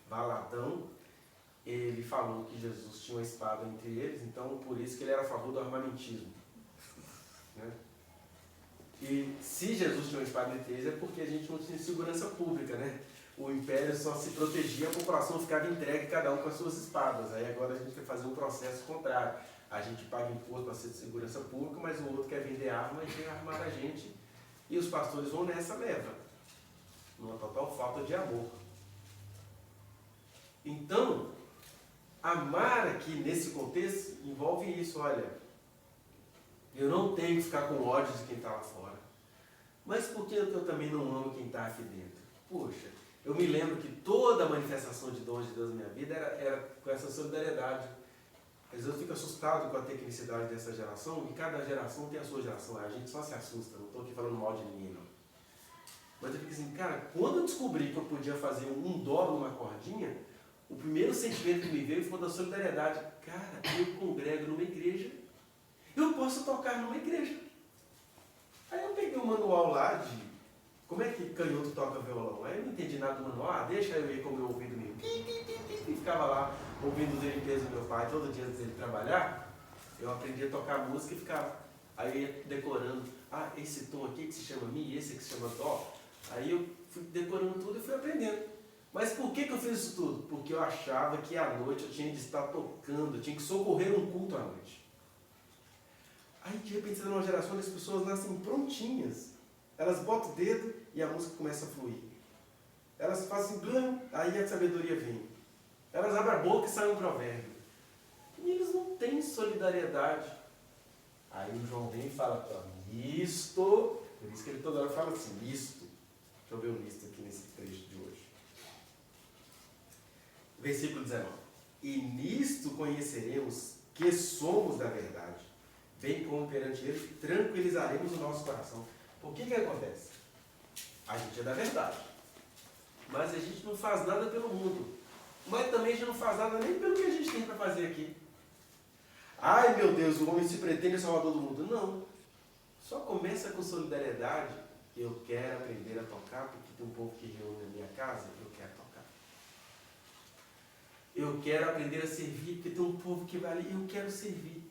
Valadão, ele falou que Jesus tinha uma espada entre eles, então por isso que ele era a favor do armamentismo. Né? E se Jesus tinha uma espada entre eles é porque a gente não tinha segurança pública, né? O império só se protegia, a população ficava entregue, cada um com as suas espadas. Aí agora a gente vai fazer um processo contrário. A gente paga imposto para ser de segurança pública, mas o outro quer vender arma e quer armar a gente. E os pastores vão nessa leva. Numa total falta de amor. Então, amar aqui nesse contexto envolve isso, olha. Eu não tenho que ficar com ódio de quem está lá fora. Mas por que eu também não amo quem está aqui dentro? Poxa, Eu me lembro que toda a manifestação de dons de Deus na minha vida era com essa solidariedade. Às vezes eu fico assustado com a tecnicidade dessa geração, e cada geração tem a sua geração. A gente só se assusta, não estou aqui falando mal de ninguém, não. Mas eu fico assim, cara, quando eu descobri que eu podia fazer um dó numa cordinha, o primeiro sentimento que me veio foi da solidariedade. Cara, eu congrego numa igreja, eu posso tocar numa igreja. Aí eu peguei um manual lá de como é que canhoto toca violão. Aí eu não entendi nada do manual, deixa eu ir com o meu ouvido mesmo. E ficava lá ouvindo os LPs do meu pai todo dia antes dele trabalhar. Eu aprendi a tocar música e ficava. Aí eu ia decorando, esse tom aqui que se chama Mi, esse que se chama Dó. Aí eu fui decorando tudo e fui aprendendo. Mas por que eu fiz isso tudo? Porque eu achava que à noite eu tinha de estar tocando, eu tinha que socorrer um culto à noite. Aí de repente você está numa geração onde as pessoas nascem prontinhas. Elas botam o dedo e a música começa a fluir. Elas fazem assim, aí a sabedoria vem. Elas abrem a boca e sai um provérbio. E eles não têm solidariedade. Aí o João vem e fala, misto. Por isso que ele toda hora fala assim, misto. Deixa eu ver o misto aqui nesse trecho de hoje. Versículo 19. E nisto conheceremos que somos da verdade, bem como perante ele tranquilizaremos o nosso coração. O que acontece? A gente é da verdade, mas a gente não faz nada pelo mundo, mas também a gente não faz nada nem pelo que a gente tem para fazer aqui. Ai meu Deus, o homem se pretende salvador do mundo. Não, só começa com solidariedade. Eu quero aprender a tocar, porque tem um povo que reúne na minha casa, eu quero tocar. Eu quero aprender a servir, porque tem um povo que vai ali, eu quero servir.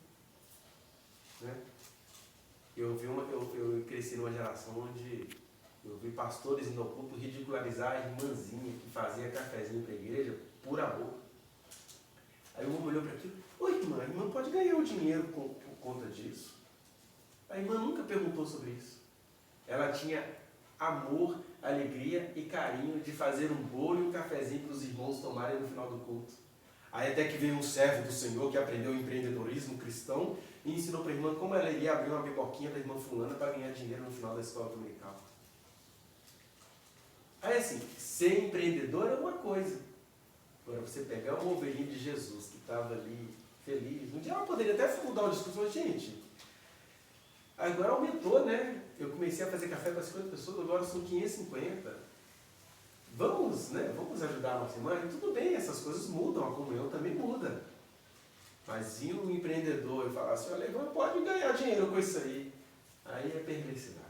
Né? Eu cresci numa geração onde eu vi pastores indo ao culto ridicularizar a irmãzinha que fazia cafezinho para a igreja por amor. Aí uma olhou para aquilo, oi irmã, a irmã pode ganhar o dinheiro por conta disso. A irmã nunca perguntou sobre isso. Ela tinha amor, alegria e carinho de fazer um bolo e um cafezinho para os irmãos tomarem no final do culto. Aí até que veio um servo do Senhor que aprendeu empreendedorismo cristão e ensinou para a irmã como ela iria abrir uma biboquinha para a irmã fulana para ganhar dinheiro no final da escola dominical. Aí assim, ser empreendedor é uma coisa. Agora você pegar uma ovelhinha de Jesus que estava ali feliz, um dia ela poderia até mudar o discurso, mas gente, agora aumentou, né? Eu comecei a fazer café para 50 pessoas, agora são 550. Vamos, né? Vamos ajudar a nossa irmã? E tudo bem, essas coisas mudam, a comunhão também muda. Mas e um empreendedor e falar assim, olha, irmã, pode ganhar dinheiro com isso aí. Aí é perversidade.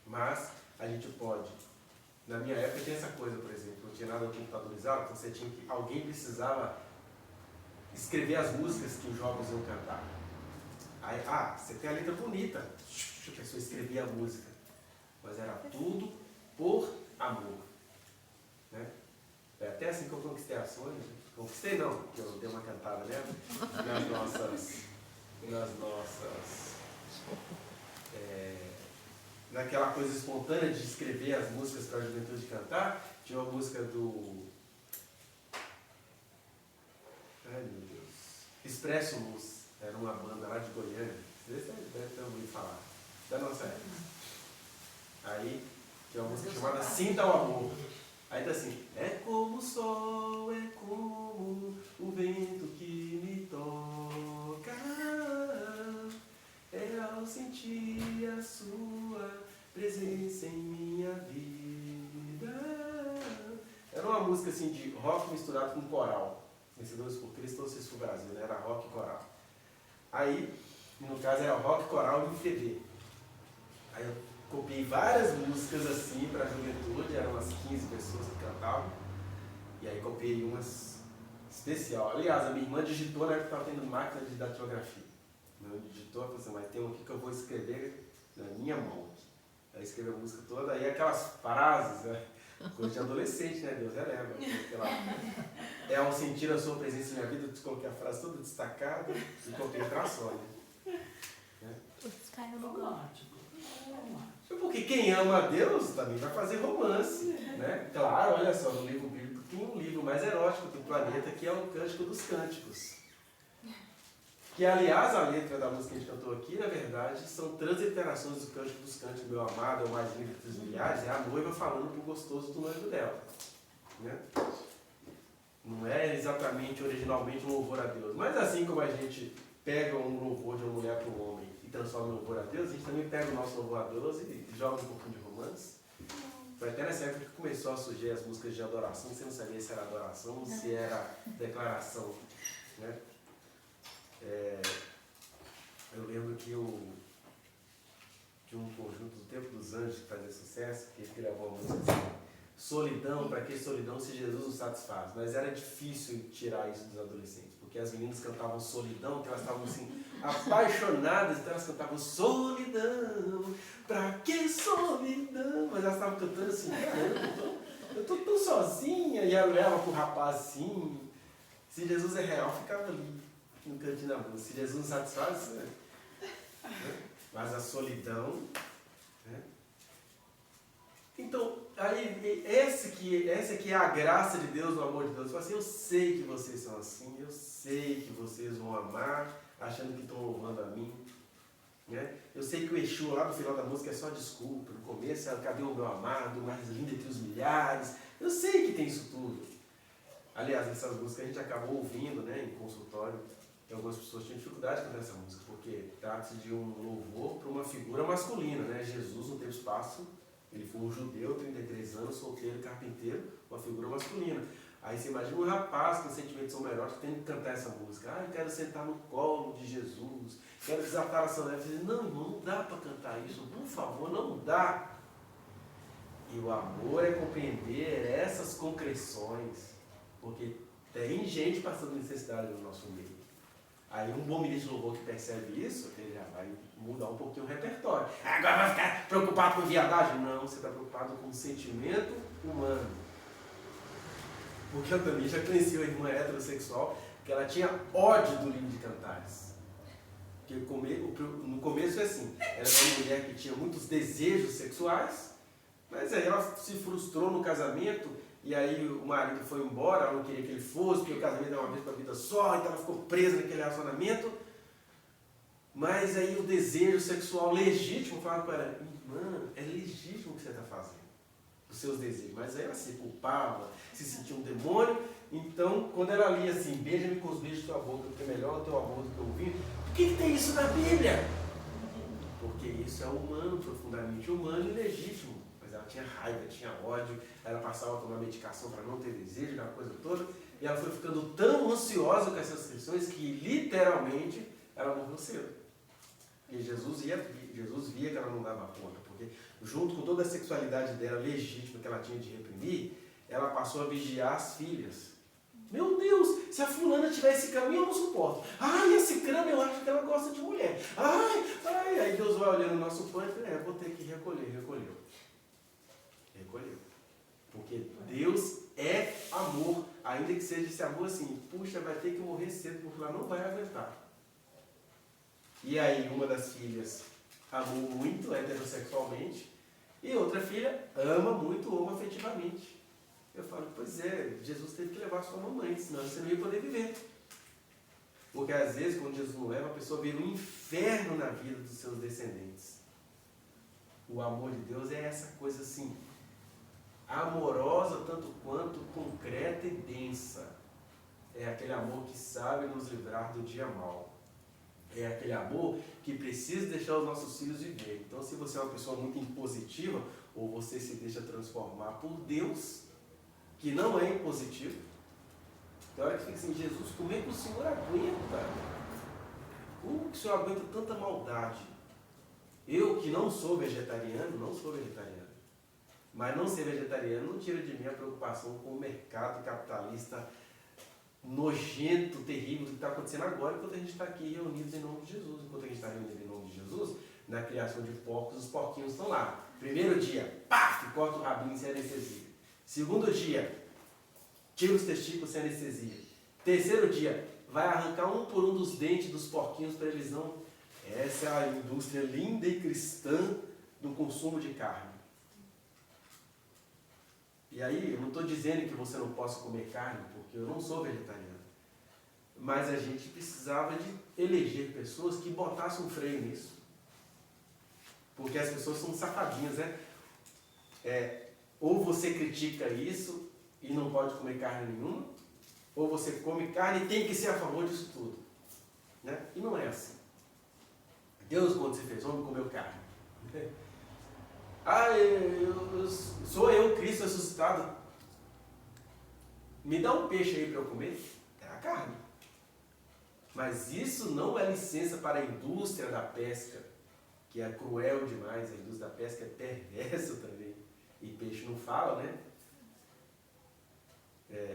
Mas a gente pode. Na minha época tinha essa coisa, por exemplo, não tinha nada computadorizado, então você tinha que, alguém precisava escrever as músicas que os jovens iam cantar. Aí, você tem a letra bonita, a pessoa escrevia a música, mas era tudo por amor. Né? É até assim que eu conquistei a Sônia. Conquistei não, porque eu dei uma cantada nela, naquela coisa espontânea de escrever as músicas para a juventude cantar. Tinha uma música do... Ai meu Deus. Expresso Luz. Era uma banda lá de Goiânia. Vocês devem ter ouvido falar. Da nossa época. Aí tinha uma música chamada Sinta o Amor. Aí tá assim, é como o sol, é como o vento que me toca, é ao sentir a sua presença em minha vida. Era uma música assim de rock misturado com coral. Vencedores por Cristo, vocês pro Brasil, né? Era rock e coral. Aí, no caso, era rock, coral e MPB. Aí eu copiei várias músicas assim para a juventude, eram umas 15 pessoas que cantavam. E aí copiei umas especial. Aliás, a minha irmã digitou na época que estava tendo máquina de datilografia. Minha irmã digitou e falou assim, mas tem um aqui que eu vou escrever na minha mão. Aí escreveu a música toda, aí aquelas frases, né? Coisa de adolescente, né? Deus releva. É ao sentir a sua presença na minha vida, eu coloquei a frase toda destacada e copiei para a Sônia. Caiu no gótico. Porque quem ama a Deus também vai fazer romance, né? Claro, olha só, no livro bíblico tem um livro mais erótico do planeta que é o Cântico dos Cânticos. Que, aliás, a letra da música que a gente cantou aqui, na verdade, são transliterações do Cântico dos Cânticos, meu amado, é o mais lindo dos milhares, é a noiva falando pro gostoso do noivo dela. Né? Não é exatamente, originalmente, um louvor a Deus. Mas assim como a gente pega um louvor de uma mulher para um homem e transforma em louvor a Deus, a gente também pega o nosso louvor a Deus e joga um pouquinho de romance. Foi até nessa época que começou a surgir as músicas de adoração, você não sabia se era adoração ou se era declaração. Né? Eu lembro que tinha um conjunto do Tempo dos Anjos que fazia sucesso, que gravou uma música assim, solidão, para que solidão se Jesus nos satisfaz? Mas era difícil tirar isso dos adolescentes, porque as meninas cantavam solidão, porque elas estavam assim, apaixonadas, então elas cantavam solidão, para que solidão? Mas elas estavam cantando assim, eu tô tão sozinha, e ela olhava pro rapaz assim, se Jesus é real, ficava ali, no cantinho da música, se Jesus nos satisfaz, né? Mas a solidão, né? Então, aí, essa que é a graça de Deus, o amor de Deus. Assim, eu sei que vocês são assim, eu sei que vocês vão amar, achando que estão louvando a mim. Né? Eu sei que o Exu lá no final da música é só desculpa. No começo é cadê o meu amado, mais lindo entre os milhares. Eu sei que tem isso tudo. Aliás, essas músicas a gente acabou ouvindo, né, em consultório. E algumas pessoas tinham dificuldade de cantar essa música, porque trata-se de um louvor para uma figura masculina. Né? Jesus, no tempo e espaço, ele foi um judeu, 33 anos, solteiro, carpinteiro, uma figura masculina. Aí você imagina um rapaz com sentimentos são melhores que tem que cantar essa música. Ah, eu quero sentar no colo de Jesus, quero desatar a sandália. Não, irmão, não dá para cantar isso, por favor, não dá. E o amor é compreender essas concreções, porque tem gente passando necessidade no nosso meio. Aí um bom ministro de louvor que percebe isso, ele já vai mudar um pouquinho o repertório. Agora vai ficar preocupado com viadagem? Não, você está preocupado com o sentimento humano. Porque eu também já conheci uma irmã heterossexual que ela tinha ódio do livro de Cantares. Porque no começo é assim, ela era uma mulher que tinha muitos desejos sexuais, mas aí ela se frustrou no casamento, e aí o marido foi embora, ela não queria que ele fosse, porque o casamento é uma vez para a vida só, então ela ficou presa naquele relacionamento. Mas aí o desejo sexual legítimo, falava para ela, irmã, é legítimo o que você está fazendo, os seus desejos. Mas aí ela se culpava, se sentia um demônio. Então, quando ela lia assim, beija-me com os beijos da tua boca, porque é melhor o teu amor do que o vinho. Por que tem isso na Bíblia? Porque isso é humano, profundamente humano e legítimo. Mas ela tinha raiva, tinha ódio, ela passava a tomar medicação para não ter desejo, aquela coisa toda. E ela foi ficando tão ansiosa com essas questões que, literalmente, ela morreu cedo. E Jesus via que ela não dava conta, porque junto com toda a sexualidade dela legítima que ela tinha de reprimir, ela passou a vigiar as filhas. Meu Deus, se a fulana tiver esse caminho eu não suporto. Ai, esse crânio eu acho que ela gosta de mulher. Ai, aí Deus vai olhando o nosso pano e fala, vou ter que recolher. Recolheu. Porque Deus é amor, ainda que seja esse amor assim, puxa, vai ter que morrer cedo, porque ela não vai aguentar. E aí uma das filhas amou muito heterossexualmente e outra filha ama muito homoafetivamente. Eu falo, pois é, Jesus teve que levar sua mamãe, senão você não ia poder viver. Porque às vezes quando Jesus não leva, a pessoa vira um inferno na vida dos seus descendentes. O amor de Deus é essa coisa assim, amorosa tanto quanto concreta e densa. É aquele amor que sabe nos livrar do dia mau. É aquele amor que precisa deixar os nossos filhos viver. Então, se você é uma pessoa muito impositiva, ou você se deixa transformar por Deus, que não é impositivo, tem hora que fica assim, Jesus, como é que o Senhor aguenta? Como que o Senhor aguenta tanta maldade? Eu que não sou vegetariano, mas não ser vegetariano não tira de mim a preocupação com o mercado capitalista nojento, terrível que está acontecendo agora, enquanto a gente está aqui reunidos em nome de Jesus. Enquanto a gente está reunido em nome de Jesus, na criação de porcos, os porquinhos estão lá. Primeiro dia, paf, corta o rabinho sem anestesia. Segundo dia, tira os testículos sem anestesia. Terceiro dia, vai arrancar um por um dos dentes dos porquinhos para eles não... Essa é a indústria linda e cristã do consumo de carne. E aí, eu não estou dizendo que você não possa comer carne, porque eu não sou vegetariano. Mas a gente precisava de eleger pessoas que botassem um freio nisso. Porque as pessoas são safadinhas, né? Ou você critica isso e não pode comer carne nenhuma, ou você come carne e tem que ser a favor disso tudo. Né? E não é assim. Deus, quando se fez homem, comeu carne. Sou eu, Cristo ressuscitado. Me dá um peixe aí para eu comer? É a carne. Mas isso não é licença para a indústria da pesca, que é cruel demais. A indústria da pesca é perversa também. E peixe não fala, né?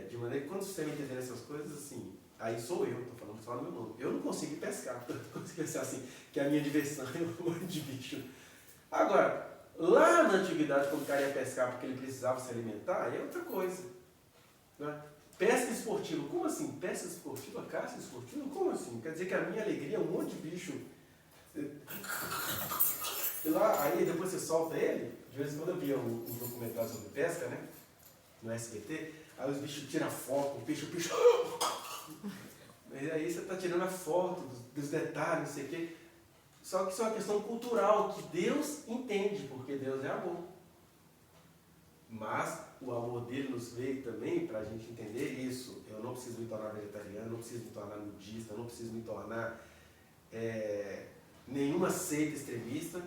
De maneira que quando você me entender essas coisas, assim, aí sou eu, estou falando só no meu nome. Eu não consigo pescar, eu não consigo pensar assim, que a minha diversão é um monte de bicho. Agora, lá na antiguidade, quando o cara ia pescar porque ele precisava se alimentar, é outra coisa. Né? Pesca esportiva, como assim? Pesca esportiva, caça esportiva, como assim? Quer dizer que a minha alegria é um monte de bicho. E lá, aí depois você solta ele, de vez em quando eu via um documentário sobre pesca, né? No SBT, aí os bichos tiram foto, o peixe. E aí você está tirando a foto dos detalhes, não sei o quê. Só que isso é uma questão cultural, que Deus entende, porque Deus é amor. Mas o amor dele nos veio também para a gente entender isso. Eu não preciso me tornar vegetariano, não preciso me tornar nudista, não preciso me tornar nenhuma seita extremista,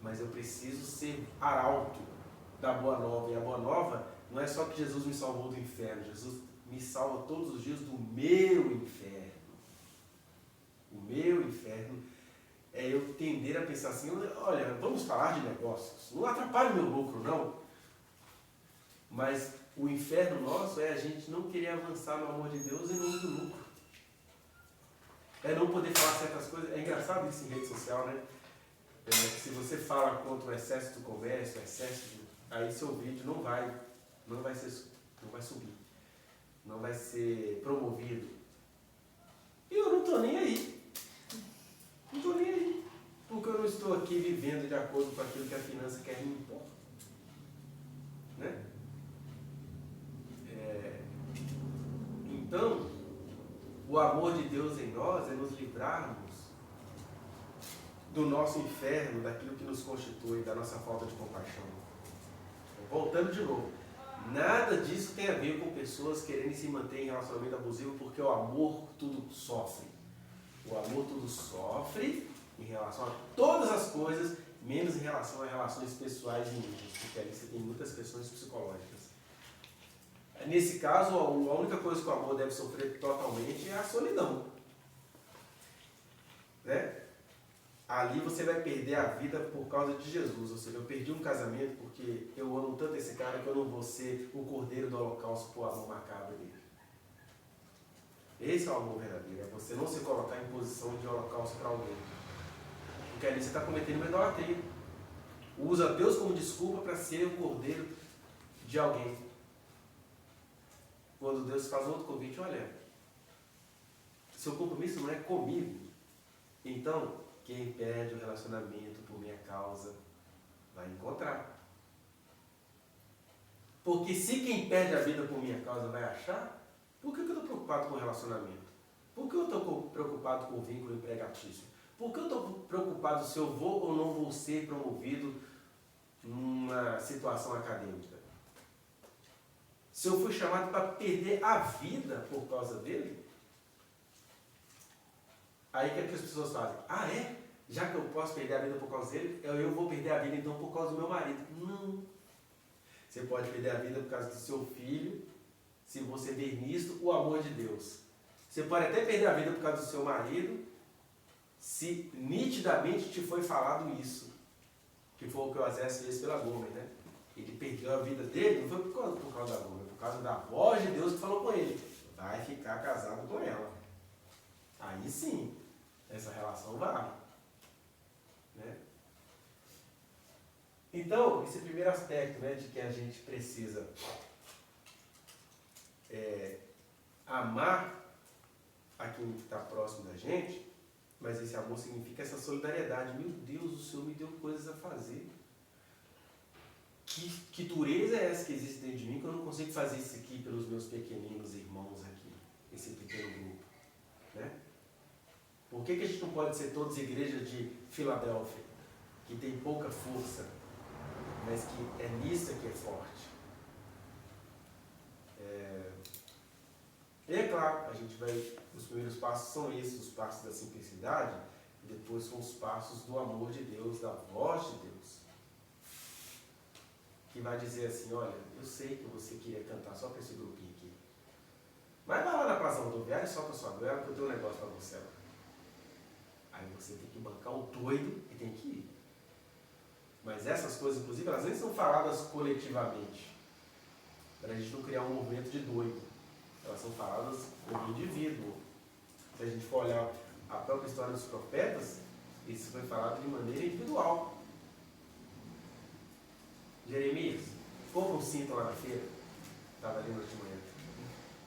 mas eu preciso ser arauto da Boa Nova. E a Boa Nova não é só que Jesus me salvou do inferno, Jesus me salva todos os dias do meu inferno. O meu inferno é eu tender a pensar assim, olha, vamos falar de negócios, não atrapalhe o meu lucro, não. Mas o inferno nosso é a gente não querer avançar no amor de Deus em nome do lucro. É não poder falar certas coisas. É engraçado isso em rede social, né? Se você fala contra o excesso do comércio, aí seu vídeo não vai subir, não vai ser promovido. E eu não estou nem aí. Não estou nem aí. Porque eu não estou aqui vivendo de acordo com aquilo que a finança quer me impor. Né? Então, o amor de Deus em nós é nos livrarmos do nosso inferno, daquilo que nos constitui, da nossa falta de compaixão. Voltando de novo, nada disso tem a ver com pessoas querendo se manter em relacionamento abusivo, porque o amor tudo sofre. O amor tudo sofre em relação a todas as coisas, menos em relação a relações pessoais e íntimas, porque ali você tem muitas questões psicológicas. Nesse caso, a única coisa que o amor deve sofrer totalmente é a solidão. Né? Ali você vai perder a vida por causa de Jesus. Ou seja, eu perdi um casamento porque eu amo tanto esse cara que eu não vou ser o cordeiro do holocausto por amor macabro dele. Esse é o amor verdadeiro. É você não se colocar em posição de holocausto para alguém. Porque ali você está cometendo uma idolatria. Usa Deus como desculpa para ser o cordeiro de alguém. Quando Deus faz outro convite, olha, seu compromisso não é comigo. Então, quem perde o relacionamento por minha causa vai encontrar. Porque se quem perde a vida por minha causa vai achar, por que eu estou preocupado com o relacionamento? Por que eu estou preocupado com o vínculo empregatício? Por que eu estou preocupado se eu vou ou não vou ser promovido numa situação acadêmica? Se eu fui chamado para perder a vida por causa dele, aí o que as pessoas fazem? Ah, é? Já que eu posso perder a vida por causa dele, eu vou perder a vida então por causa do meu marido. Não. Você pode perder a vida por causa do seu filho, se você ver nisto o amor de Deus. Você pode até perder a vida por causa do seu marido, se nitidamente te foi falado isso. Que foi o que o Osés fez pela Gomer, né? Ele perdeu a vida dele, não foi por causa da Gomer, por causa da voz de Deus que falou com ele. Vai ficar casado com ela. Aí sim, essa relação vale. Né? Então, esse primeiro aspecto, né, de que a gente precisa amar a quem está próximo da gente, mas esse amor significa essa solidariedade. Meu Deus, o Senhor me deu coisas a fazer. Que dureza é essa que existe dentro de mim que eu não consigo fazer isso aqui pelos meus pequeninos irmãos aqui, esse pequeno grupo? Por que a gente não pode ser todos igreja de Filadélfia, que tem pouca força, mas que é nisso que é forte? E é claro, a gente vai, os primeiros passos são esses, os passos da simplicidade, e depois são os passos do amor de Deus, da voz de Deus, que vai dizer assim, olha, eu sei que você queria cantar só para esse grupinho aqui, mas vai lá na praça rodoviária e solta a sua goela que eu tenho um negócio para você lá. Aí você tem que bancar o doido e tem que ir. Mas essas coisas, inclusive, elas nem são faladas coletivamente, para a gente não criar um movimento de doido. Elas são faladas como indivíduo. Se a gente for olhar a própria história dos profetas, isso foi falado de maneira individual. Jeremias, compra um cinto lá na feira. Estava ali hoje de manhã.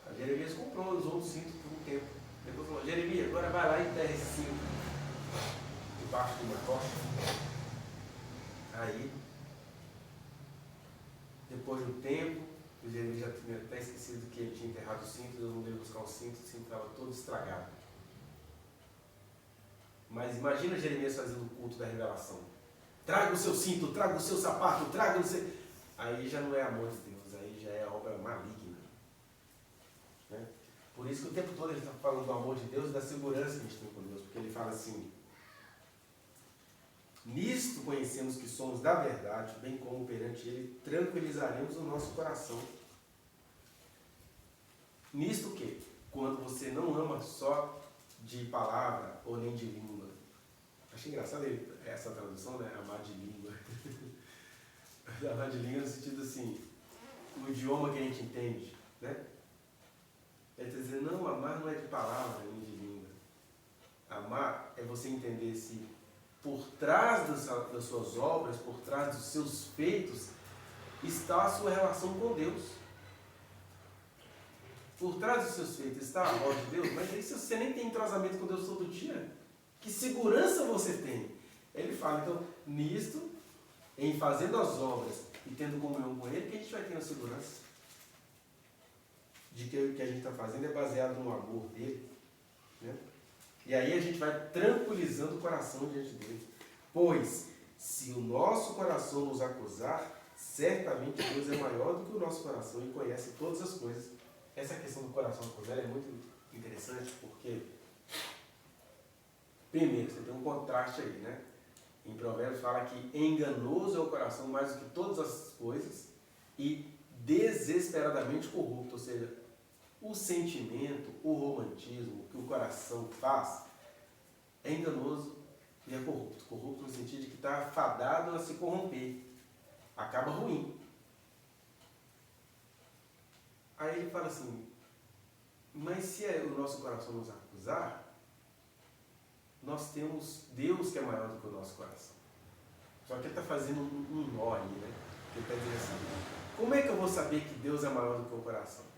A Jeremias comprou, usou o cinto por um tempo. Depois falou, Jeremias, agora vai lá e enterra esse cinto debaixo de uma tocha. Aí, depois do tempo, o Jeremias já tinha até esquecido que ele tinha enterrado o cinto, Deus não veio buscar o cinto estava todo estragado. Mas imagina Jeremias fazendo o culto da revelação. Traga o seu cinto, traga o seu sapato, traga o seu... Aí já não é amor de Deus, aí já é obra maligna. Né? Por isso que o tempo todo ele está falando do amor de Deus e da segurança que a gente tem com Deus, porque ele fala assim, nisto conhecemos que somos da verdade, bem como perante ele tranquilizaremos o nosso coração. Nisto o quê? Quando você não ama só de palavra ou nem de língua. Achei engraçado essa tradução, né? Amar de língua. Amar de língua no sentido assim, o idioma que a gente entende, né? Ele está dizendo, não, amar não é de palavra nem de língua. Amar é você entender se por trás das suas obras, por trás dos seus feitos, está a sua relação com Deus. Por trás dos seus feitos está a voz de Deus, mas aí se você nem tem entrosamento com Deus todo dia, que segurança você tem? Ele fala, então, nisto, em fazendo as obras e tendo comunhão com Ele, que a gente vai ter a segurança de que o que a gente está fazendo é baseado no amor dele, né? E aí a gente vai tranquilizando o coração diante dele. Pois, se o nosso coração nos acusar, certamente Deus é maior do que o nosso coração e conhece todas as coisas. Essa questão do coração acusar é muito interessante porque, primeiro, você tem um contraste aí, né? Em Provérbios fala que enganoso é o coração mais do que todas as coisas e desesperadamente corrupto, ou seja, o sentimento, o romantismo, o que o coração faz, é enganoso e é corrupto. Corrupto no sentido de que está fadado a se corromper. Acaba ruim. Aí ele fala assim, mas se o nosso coração nos acusar, nós temos Deus que é maior do que o nosso coração. Só que ele está fazendo um nó ali, né? Ele está dizendo assim, como é que eu vou saber que Deus é maior do que o coração?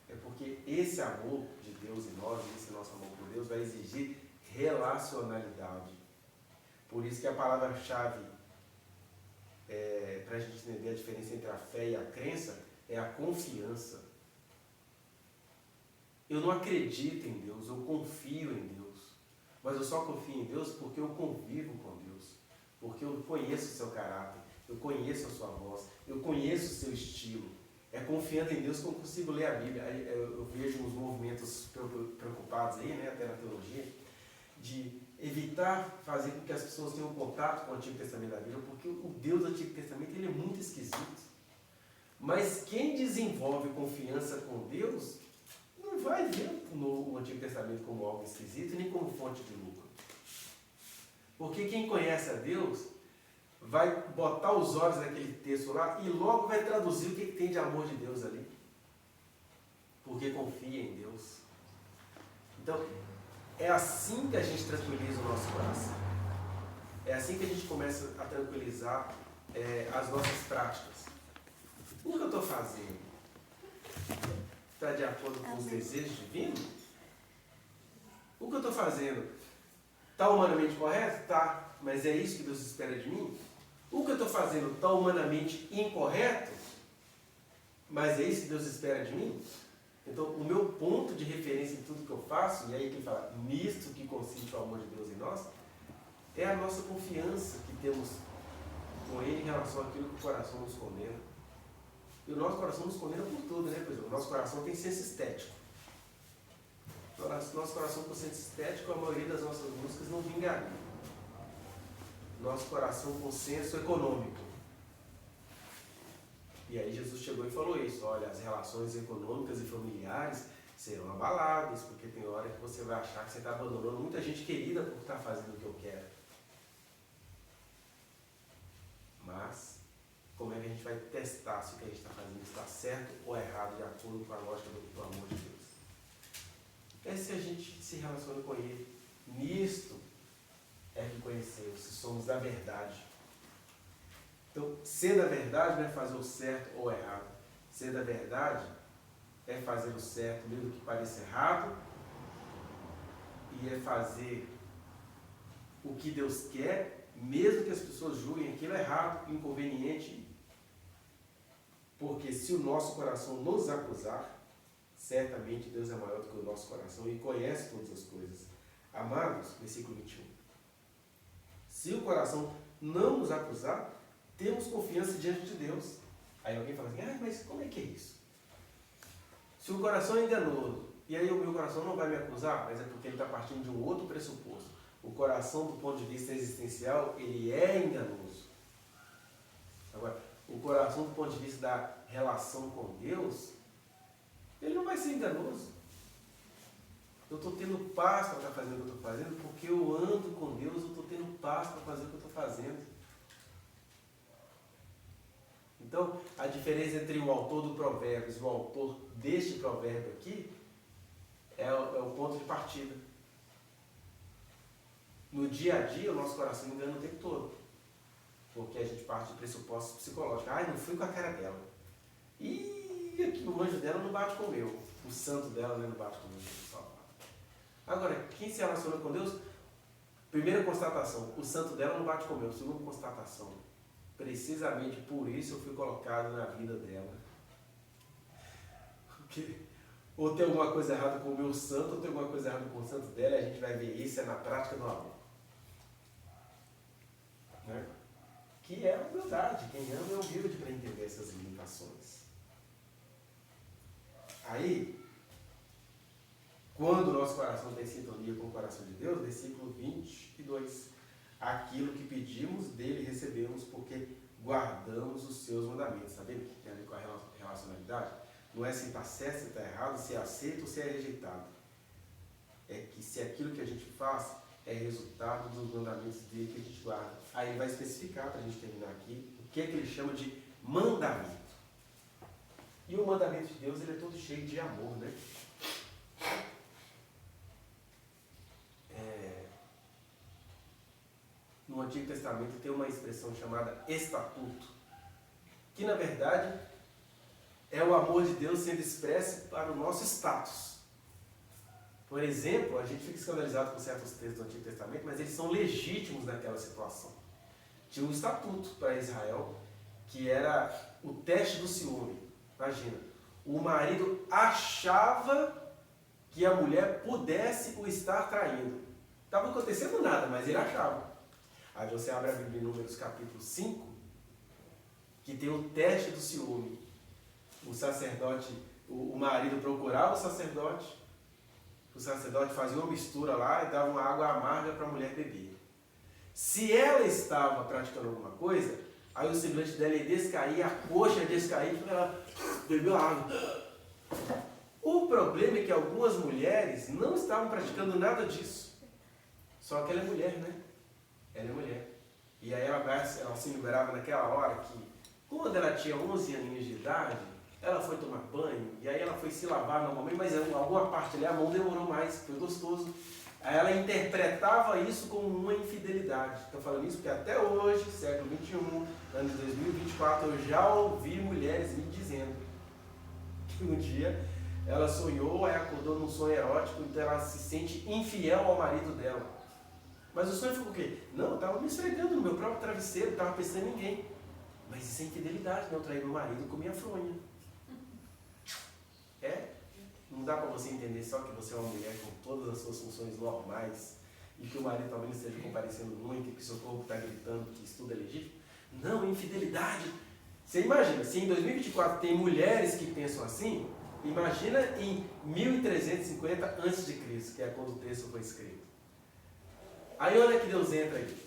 É porque esse amor de Deus em nós, esse nosso amor por Deus, vai exigir relacionalidade. Por isso que a palavra-chave para a gente entender a diferença entre a fé e a crença é a confiança. Eu não acredito em Deus, eu confio em Deus. Mas eu só confio em Deus porque eu convivo com Deus. Porque eu conheço o seu caráter, eu conheço a sua voz, eu conheço o seu estilo. É confiando em Deus que eu consigo ler a Bíblia. Eu vejo uns movimentos preocupados aí, né, até na teologia, de evitar fazer com que as pessoas tenham contato com o Antigo Testamento da Bíblia, porque o Deus do Antigo Testamento ele é muito esquisito. Mas quem desenvolve confiança com Deus não vai ver o Antigo Testamento como algo esquisito nem como fonte de lucro. Porque quem conhece a Deus vai botar os olhos naquele texto lá e logo vai traduzir o que tem de amor de Deus ali. Porque confia em Deus. Então, é assim que a gente tranquiliza o nosso coração. É assim que a gente começa a tranquilizar as nossas práticas. O que eu estou fazendo está de acordo com os desejos divinos? O que eu estou fazendo está humanamente correto? Tá. Mas é isso que Deus espera de mim? O que eu estou fazendo está humanamente incorreto? Mas é isso que Deus espera de mim? Então, o meu ponto de referência em tudo que eu faço, e aí quem fala, nisto que consiste o amor de Deus em nós, é a nossa confiança que temos com Ele em relação àquilo que o coração nos condena. E o nosso coração nos condena por tudo, né? Por exemplo, o nosso coração tem senso estético. Nosso coração com senso estético, a maioria das nossas músicas não vingaria. Nosso coração com senso econômico. E aí Jesus chegou e falou isso, olha, as relações econômicas e familiares serão abaladas, porque tem hora que você vai achar que você está abandonando muita gente querida por estar fazendo o que eu quero. Mas, como é que a gente vai testar se o que a gente está fazendo está certo ou errado, de acordo com a lógica do amor de Deus? É se a gente se relaciona com Ele. Nisto é que conhecemos, se somos da verdade. Então, ser da verdade não é fazer o certo ou o errado. Ser da verdade é fazer o certo, mesmo que pareça errado, e é fazer o que Deus quer, mesmo que as pessoas julguem aquilo errado, inconveniente. Porque se o nosso coração nos acusar, certamente Deus é maior do que o nosso coração e conhece todas as coisas. Amados, versículo 21. Se o coração não nos acusar, temos confiança diante de Deus. Aí alguém fala assim, mas como é que é isso? Se o coração é enganoso, e aí o meu coração não vai me acusar, mas é porque ele está partindo de um outro pressuposto. O coração, do ponto de vista existencial, ele é enganoso. Agora, o coração, do ponto de vista da relação com Deus, ele não vai ser enganoso. Eu estou tendo paz para estar fazendo o que eu estou fazendo, porque eu ando com Deus, eu estou tendo paz para fazer o que eu estou fazendo. Então, a diferença entre o autor do Provérbios e o autor deste provérbio aqui é o ponto de partida. No dia a dia, o nosso coração engana o tempo todo. Porque a gente parte de pressupostos psicológicos. Não fui com a cara dela. E aqui o anjo dela não bate com o meu. O santo dela não bate com o meu. Agora, quem se relaciona com Deus, primeira constatação, o santo dela não bate com o meu. Segunda constatação, precisamente por isso eu fui colocado na vida dela. Porque ou tem alguma coisa errada com o meu santo, ou tem alguma coisa errada com o santo dela, e a gente vai ver isso na prática do amor. Né? Que é a humildade. Quem ama é humilde para entender essas limitações. Aí, quando o nosso coração tem sintonia com o coração de Deus, versículo 22, aquilo que pedimos dele recebemos porque guardamos os seus mandamentos. Está vendo o que tem a ver com a relacionalidade? Não é se está certo, se está errado, se é aceito ou se é rejeitado. É que se aquilo que a gente faz é resultado dos mandamentos dele que a gente guarda. Aí ele vai especificar, para a gente terminar aqui, o que é que ele chama de mandamento. E o mandamento de Deus, ele é todo cheio de amor, né? No Antigo Testamento tem uma expressão chamada estatuto, que na verdade é o amor de Deus sendo expresso para o nosso status. Por exemplo, a gente fica escandalizado com certos textos do Antigo Testamento, mas eles são legítimos naquela situação. Tinha um estatuto para Israel, que era o teste do ciúme. Imagina, o marido achava que a mulher pudesse o estar traindo. Não estava acontecendo nada, mas ele achava. Aí você abre a Bíblia em Números capítulo 5, que tem o teste do ciúme. O sacerdote, o marido procurava o sacerdote fazia uma mistura lá e dava uma água amarga para a mulher beber. Se ela estava praticando alguma coisa, aí o semblante dela ia descair, a coxa ia descair, porque ela bebeu a água. O problema é que algumas mulheres não estavam praticando nada disso. Só que ela é mulher, né? Ela é mulher. E aí ela se liberava naquela hora que, quando ela tinha 11 aninhos de idade, ela foi tomar banho, e aí ela foi se lavar normalmente, mas alguma parte ali, a mão demorou mais, foi gostoso. Aí ela interpretava isso como uma infidelidade. Estou falando isso porque até hoje, século XXI, ano de 2024, eu já ouvi mulheres me dizendo que um dia ela sonhou, aí acordou num sonho erótico, então ela se sente infiel ao marido dela. Mas o sonho foi o quê? Não, eu estava me esfregando no meu próprio travesseiro, não estava pensando em ninguém. Mas isso é infidelidade, né? Eu traí meu marido com minha fronha. Não dá para você entender só que você é uma mulher com todas as suas funções normais e que o marido talvez esteja comparecendo muito e que seu corpo está gritando que isso tudo é legítimo? Não, infidelidade. Você imagina, se em 2024 tem mulheres que pensam assim, imagina em 1350 a.C., que é quando o texto foi escrito. Aí olha que Deus entra aí.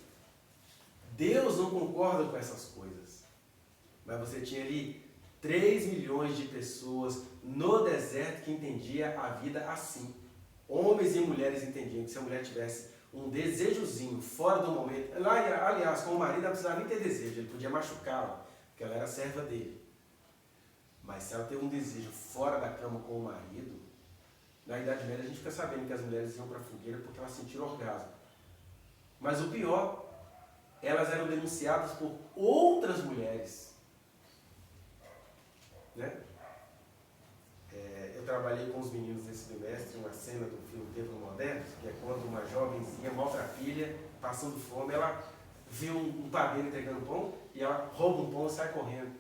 Deus não concorda com essas coisas. Mas você tinha ali 3 milhões de pessoas no deserto que entendia a vida assim. Homens e mulheres entendiam que se a mulher tivesse um desejozinho fora do momento, aliás, com o marido ela não precisava nem ter desejo, ele podia machucá-la, porque ela era serva dele. Mas se ela teve um desejo fora da cama com o marido, na Idade Média a gente fica sabendo que as mulheres iam para a fogueira porque elas sentiram orgasmo. Mas o pior, elas eram denunciadas por outras mulheres. Né? Eu trabalhei com os meninos nesse bimestre uma cena do filme Tempos Modernos, que é quando uma jovenzinha, maltrapilha, passando fome, ela vê um padeiro entregando pão e ela rouba um pão e sai correndo.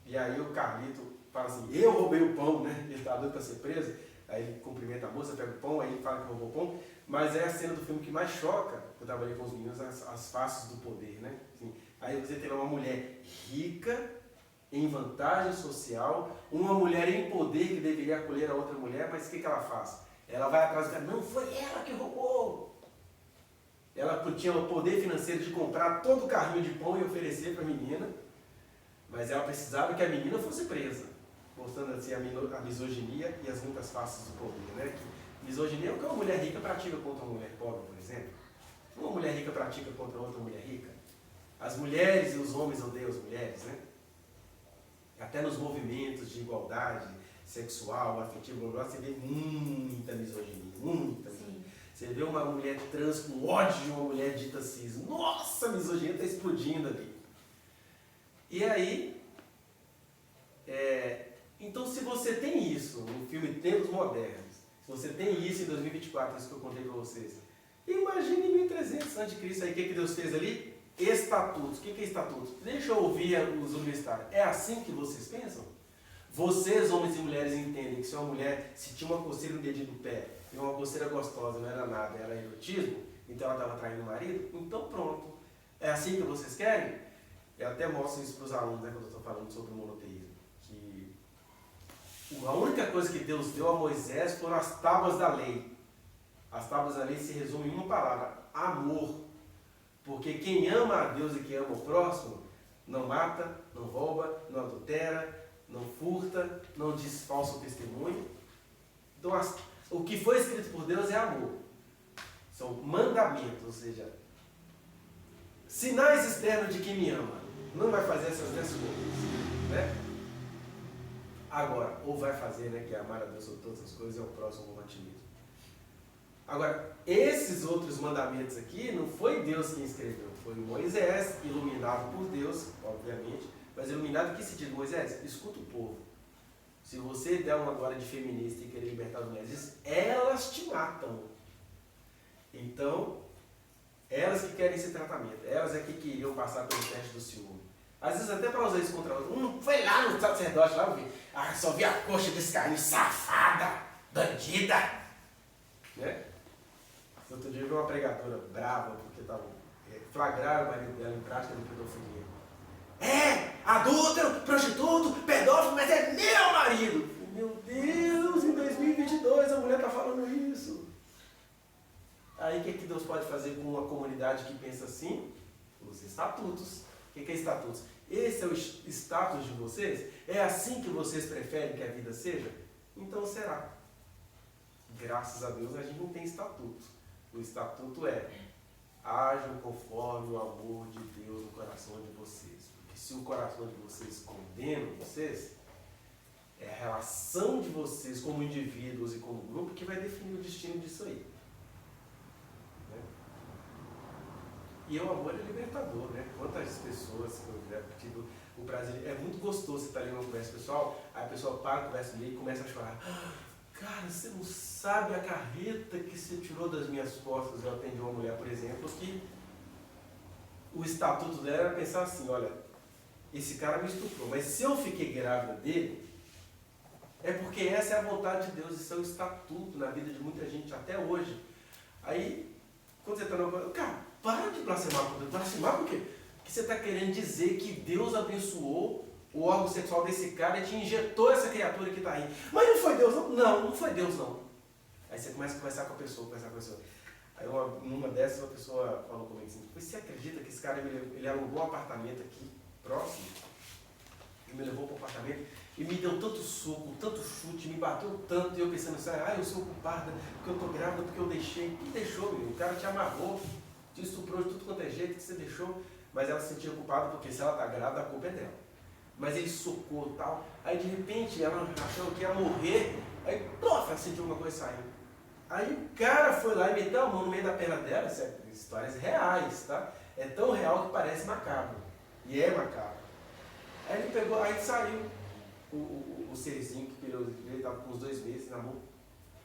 E aí o Carlito fala assim, eu roubei o pão, né? Ele está doido para ser preso. Aí ele cumprimenta a moça, pega o pão, aí ele fala que roubou o pão. Mas é a cena do filme que mais choca, eu trabalhei com os meninos, as faces do poder, né? Assim, aí você tem uma mulher rica, em vantagem social, uma mulher em poder que deveria acolher a outra mulher, mas o que ela faz? Ela vai atrás do cara, não, foi ela que roubou. Ela tinha o poder financeiro de comprar todo o carrinho de pão e oferecer para a menina, mas ela precisava que a menina fosse presa, mostrando assim a misoginia e as muitas faces do poder, né? Que misoginia é o que uma mulher rica pratica contra uma mulher pobre, por exemplo. Uma mulher rica pratica contra outra mulher rica. As mulheres e os homens odeiam as mulheres, né? Até nos movimentos de igualdade sexual, afetiva, você vê muita misoginia, muita misoginia. Você vê uma mulher trans com ódio de uma mulher dita cis. Nossa, a misoginia está explodindo ali. E aí, então se você tem isso no filme Tempos Modernos, se você tem isso em 2024, isso que eu contei para vocês, imagine em 1300 a.C. aí o que Deus fez ali? Estatutos. O que é estatutos? Deixa eu ouvir os universitários. É assim que vocês pensam? Vocês, homens e mulheres, entendem que se uma mulher, se tinha uma coceira no dedinho do pé e uma coceira gostosa, não era nada, era erotismo, então ela estava traindo o marido? Então pronto. É assim que vocês querem? Eu até mostro isso para os alunos, né, quando eu estou falando sobre o monoteísmo. Que a única coisa que Deus deu a Moisés foram as tábuas da lei. As tábuas da lei se resumem em uma palavra: amor. Porque quem ama a Deus e quem ama o próximo, não mata, não rouba, não adultera, não furta, não diz falso testemunho. Então, o que foi escrito por Deus é amor. São mandamentos, ou seja, sinais externos de quem me ama. Não vai fazer essas 10 coisas, né? Agora, ou vai fazer, né, que é amar a Deus sobre todas as coisas e ao próximo como a ti mesmo. Agora, esses outros mandamentos aqui, não foi Deus quem escreveu, foi Moisés, iluminado por Deus, obviamente, mas iluminado em que sentido? Moisés, escuta o povo. Se você der uma glória de feminista e querer libertar as mulheres, elas te matam. Então, elas que querem esse tratamento, elas é que queriam passar pelo teste do ciúme. Às vezes até para usar isso contra outro. Foi lá no sacerdote, lá eu vi. Só vi a coxa desse carinho, safada, bandida. Né? Outro dia eu vi uma pregadora brava, porque flagraram o marido dela em prática de pedofilia. Adúltero, prostituto, pedófilo, mas é meu marido. Meu Deus, em 2022 a mulher está falando isso. Aí o que Deus pode fazer com uma comunidade que pensa assim? Os estatutos. O que é estatutos? Esse é o status de vocês? É assim que vocês preferem que a vida seja? Então será. Graças a Deus a gente não tem estatuto. O estatuto é: ajam conforme o amor de Deus no coração de vocês. Porque se o coração de vocês condena vocês, é a relação de vocês como indivíduos e como grupo que vai definir o destino disso aí. Né? E o amor é libertador, né? Quantas pessoas que eu já tive o prazer. É muito gostoso você estar ali numa conversa pessoal, aí a pessoa para, conversa comigo e começa a chorar. Cara, você não sabe a carreta que você tirou das minhas costas. Eu atendi uma mulher, por exemplo, que o estatuto dela era pensar assim: olha, esse cara me estuprou, mas se eu fiquei grávida dele, É porque essa é a vontade de Deus, isso é o estatuto na vida de muita gente até hoje. Aí, quando você está na coisa, cara, para de blasfemar por Deus. Blasfemar por quê? Porque você está querendo dizer que Deus abençoou o órgão sexual desse cara e te injetou essa criatura que está aí. Mas não foi Deus não? Não, não foi Deus não. Aí você começa a conversar com a pessoa, Aí numa dessas uma pessoa falou comigo assim, você acredita que esse cara ele alugou um apartamento aqui, próximo, e me levou para o apartamento e me deu tanto soco, tanto chute, me bateu tanto, e eu pensando assim, eu sou culpada, porque eu estou grávida, porque eu deixei. E deixou, meu, o cara te amarrou, te estuprou de tudo quanto é jeito que você deixou, mas ela se sentia culpada porque se ela está grávida, a culpa é dela. Mas ele socou e tal, aí de repente ela achou que ia morrer, aí ela sentiu uma coisa saindo. Aí o cara foi lá e meteu a mão no meio da perna dela, isso é histórias reais, tá? É tão real que parece macabro. E é macabro. Aí ele pegou, aí saiu o serzinho que ele estava com uns 2 meses na mão.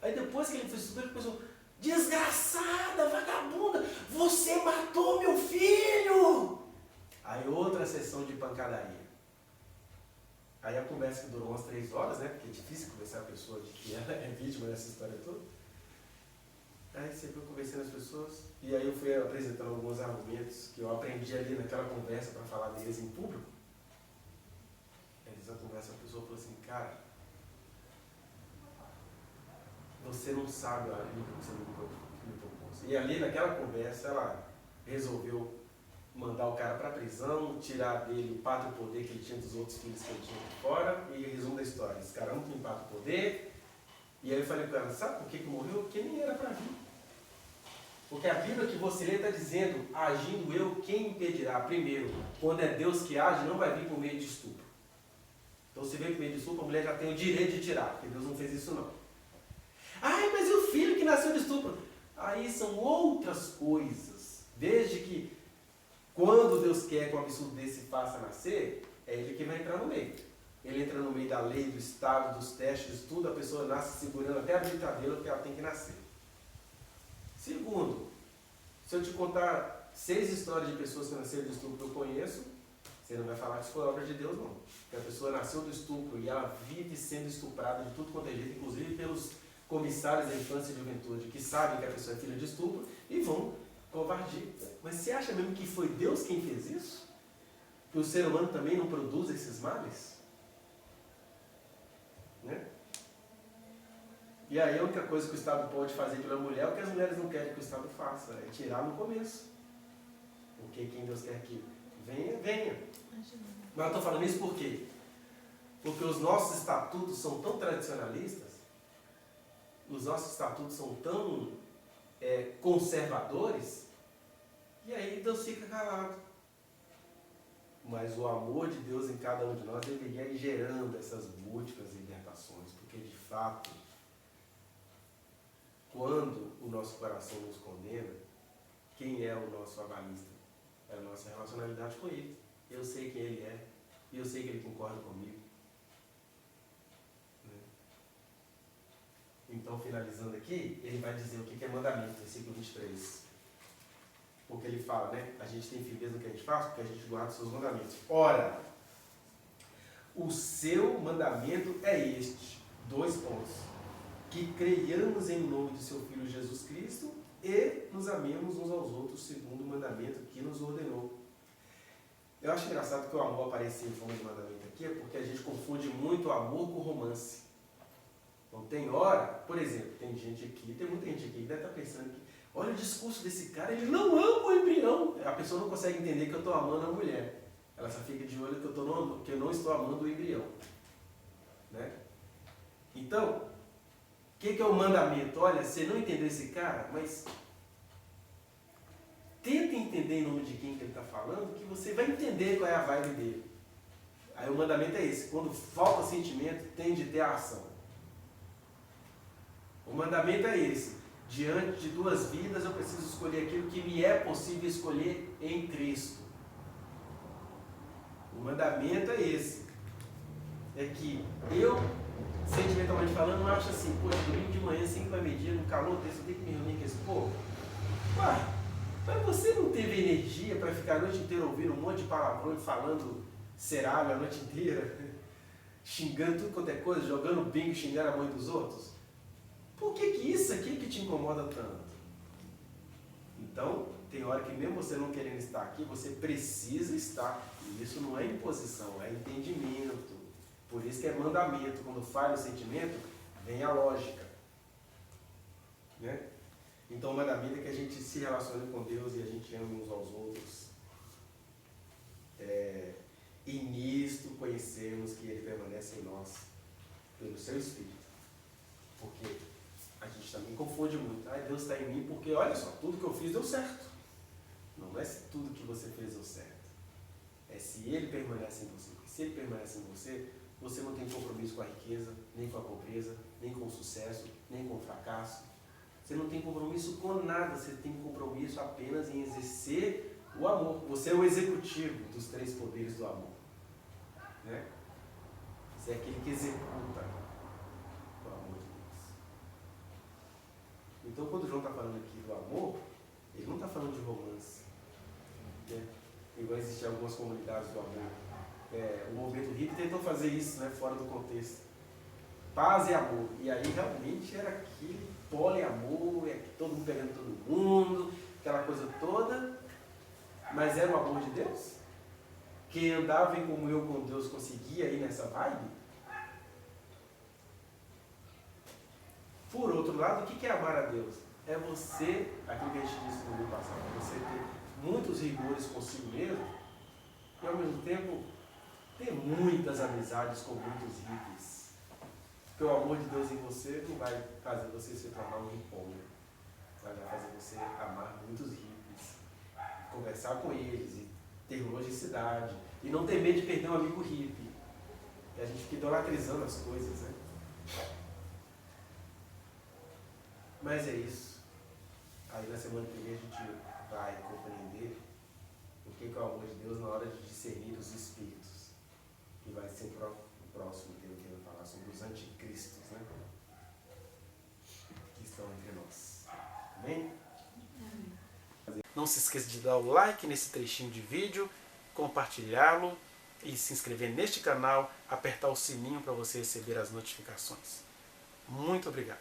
Aí depois que ele fez isso, ele pensou, desgraçada, vagabunda, você matou meu filho! Aí outra sessão de pancadaria. Aí a conversa que durou umas 3 horas, né? Porque é difícil conversar com a pessoa de que ela é vítima dessa história toda. Aí você foi conversando as pessoas, e aí eu fui apresentando alguns argumentos que eu aprendi ali naquela conversa para falar deles em público. Aí nessa conversa a pessoa falou assim, cara, você não sabe a língua que você me propôs. E ali naquela conversa ela resolveu mandar o cara para a prisão, tirar dele o pátrio poder que ele tinha dos outros filhos que ele tinha aqui fora, e resumo da história, esse cara não tem pátrio poder. E aí eu falei para ela, sabe por que morreu? Porque nem era para vir. Porque a Bíblia que você lê está dizendo, agindo eu, quem impedirá? Primeiro, quando é Deus que age, não vai vir por meio de estupro. Então se vem por meio de estupro, a mulher já tem o direito de tirar, porque Deus não fez isso não. Ai, mas e o filho que nasceu de estupro? Aí são outras coisas. Desde que, quando Deus quer que um absurdo desse faça nascer, é Ele que vai entrar no meio. Ele entra no meio da lei, do estado, dos testes, tudo, a pessoa nasce segurando até a brincadeira porque ela tem que nascer. Segundo, se eu te contar 6 histórias de pessoas que nasceram de estupro que eu conheço, você não vai falar que isso foi obra de Deus, não. Porque a pessoa nasceu do estupro e ela vive sendo estuprada de tudo quanto é jeito, inclusive pelos comissários da infância e juventude, que sabem que a pessoa é filha de estupro e vão covardir. Mas você acha mesmo que foi Deus quem fez isso? Que o ser humano também não produz esses males? Né? E aí a única coisa que o Estado pode fazer pela mulher é o que as mulheres não querem que o Estado faça, é tirar no começo. Porque quem Deus quer que venha, venha. Mas eu estou falando isso por quê? Porque os nossos estatutos são tão tradicionalistas, os nossos estatutos são tão conservadores, e aí Deus fica calado. Mas o amor de Deus em cada um de nós deveria ir gerando essas múltiplas libertações, porque de fato, quando o nosso coração nos condena, quem é o nosso avalista? É a nossa relacionalidade com Ele. Eu sei quem Ele é, e eu sei que Ele concorda comigo. Né? Então, finalizando aqui, ele vai dizer o que é mandamento, versículo 23. Porque ele fala, né? A gente tem firmeza no que a gente faz, porque a gente guarda os seus mandamentos. Ora, o seu mandamento é este, 2 pontos. Que creiamos em nome de seu Filho Jesus Cristo e nos amemos uns aos outros segundo o mandamento que nos ordenou. Eu acho engraçado que o amor apareça em forma de mandamento aqui, porque a gente confunde muito o amor com o romance. Então tem hora, por exemplo, tem muita gente aqui que deve estar pensando que, olha o discurso desse cara, ele não ama o embrião. A pessoa não consegue entender que eu estou amando a mulher. Ela só fica de olho que eu não estou amando o embrião. Né? Então, o que é o mandamento? Olha, você não entendeu esse cara, mas tenta entender em nome de quem que ele está falando, que você vai entender qual é a vibe dele. Aí o mandamento é esse, quando falta sentimento, tem de ter a ação. O mandamento é esse, diante de 2 vidas eu preciso escolher aquilo que me é possível escolher em Cristo. O mandamento é esse, é que eu, sentimentalmente falando, não acho assim, poxa, domingo de manhã, 5 da meia-dia, no calor desse, eu tenho que me reunir com esse povo. Mas você não teve energia para ficar a noite inteira ouvindo um monte de palavrões falando seralho a noite inteira? xingando tudo quanto é coisa, jogando bingo, xingando a mãe dos outros? Por que isso aqui que te incomoda tanto? Então, tem hora que mesmo você não querendo estar aqui, você precisa estar. E isso não é imposição, é entendimento. Por isso que é mandamento. Quando falha o sentimento, vem a lógica. Né? Então, o mandamento é que a gente se relacione com Deus e a gente ame uns aos outros. E nisto conhecemos que Ele permanece em nós, pelo seu Espírito. Porque a gente também confunde muito. Deus está em mim porque, olha só, tudo que eu fiz deu certo. Não é se tudo que você fez deu certo. É se Ele permanece em você. Porque se Ele permanece em você, você não tem compromisso com a riqueza, nem com a pobreza, nem com o sucesso, nem com o fracasso. Você não tem compromisso com nada. Você tem compromisso apenas em exercer o amor. Você é o executivo dos 3 poderes do amor. Né? Você é aquele que executa o amor de Deus. Então, quando o João está falando aqui do amor, ele não está falando de romance. Né? Igual existem algumas comunidades do amor. O movimento hippie tentou fazer isso, né, fora do contexto. Paz e amor. E aí realmente era aquele poliamor, todo mundo pegando todo mundo, aquela coisa toda. Mas era o amor de Deus? Quem andava em comunhão com Deus conseguia ir nessa vibe? Por outro lado, o que é amar a Deus? É você, aquilo que a gente disse no domingo passado, é você ter muitos rigores consigo mesmo e ao mesmo tempo ter muitas amizades com muitos hippies. Porque o amor de Deus em você não vai fazer você se tornar um hippômetro. Vai fazer você amar muitos hippies, conversar com eles, e ter logicidade, e não ter medo de perder um amigo hippie. E a gente fica idolatrizando as coisas, né? Mas é isso. Aí na semana que vem a gente vai compreender o que é o amor de Deus na hora de discernir os espíritos. E vai ser o próximo tema que eu vou falar sobre os anticristos, né? Que estão entre nós. Amém? Não se esqueça de dar o like nesse trechinho de vídeo, compartilhá-lo e se inscrever neste canal, apertar o sininho para você receber as notificações. Muito obrigado.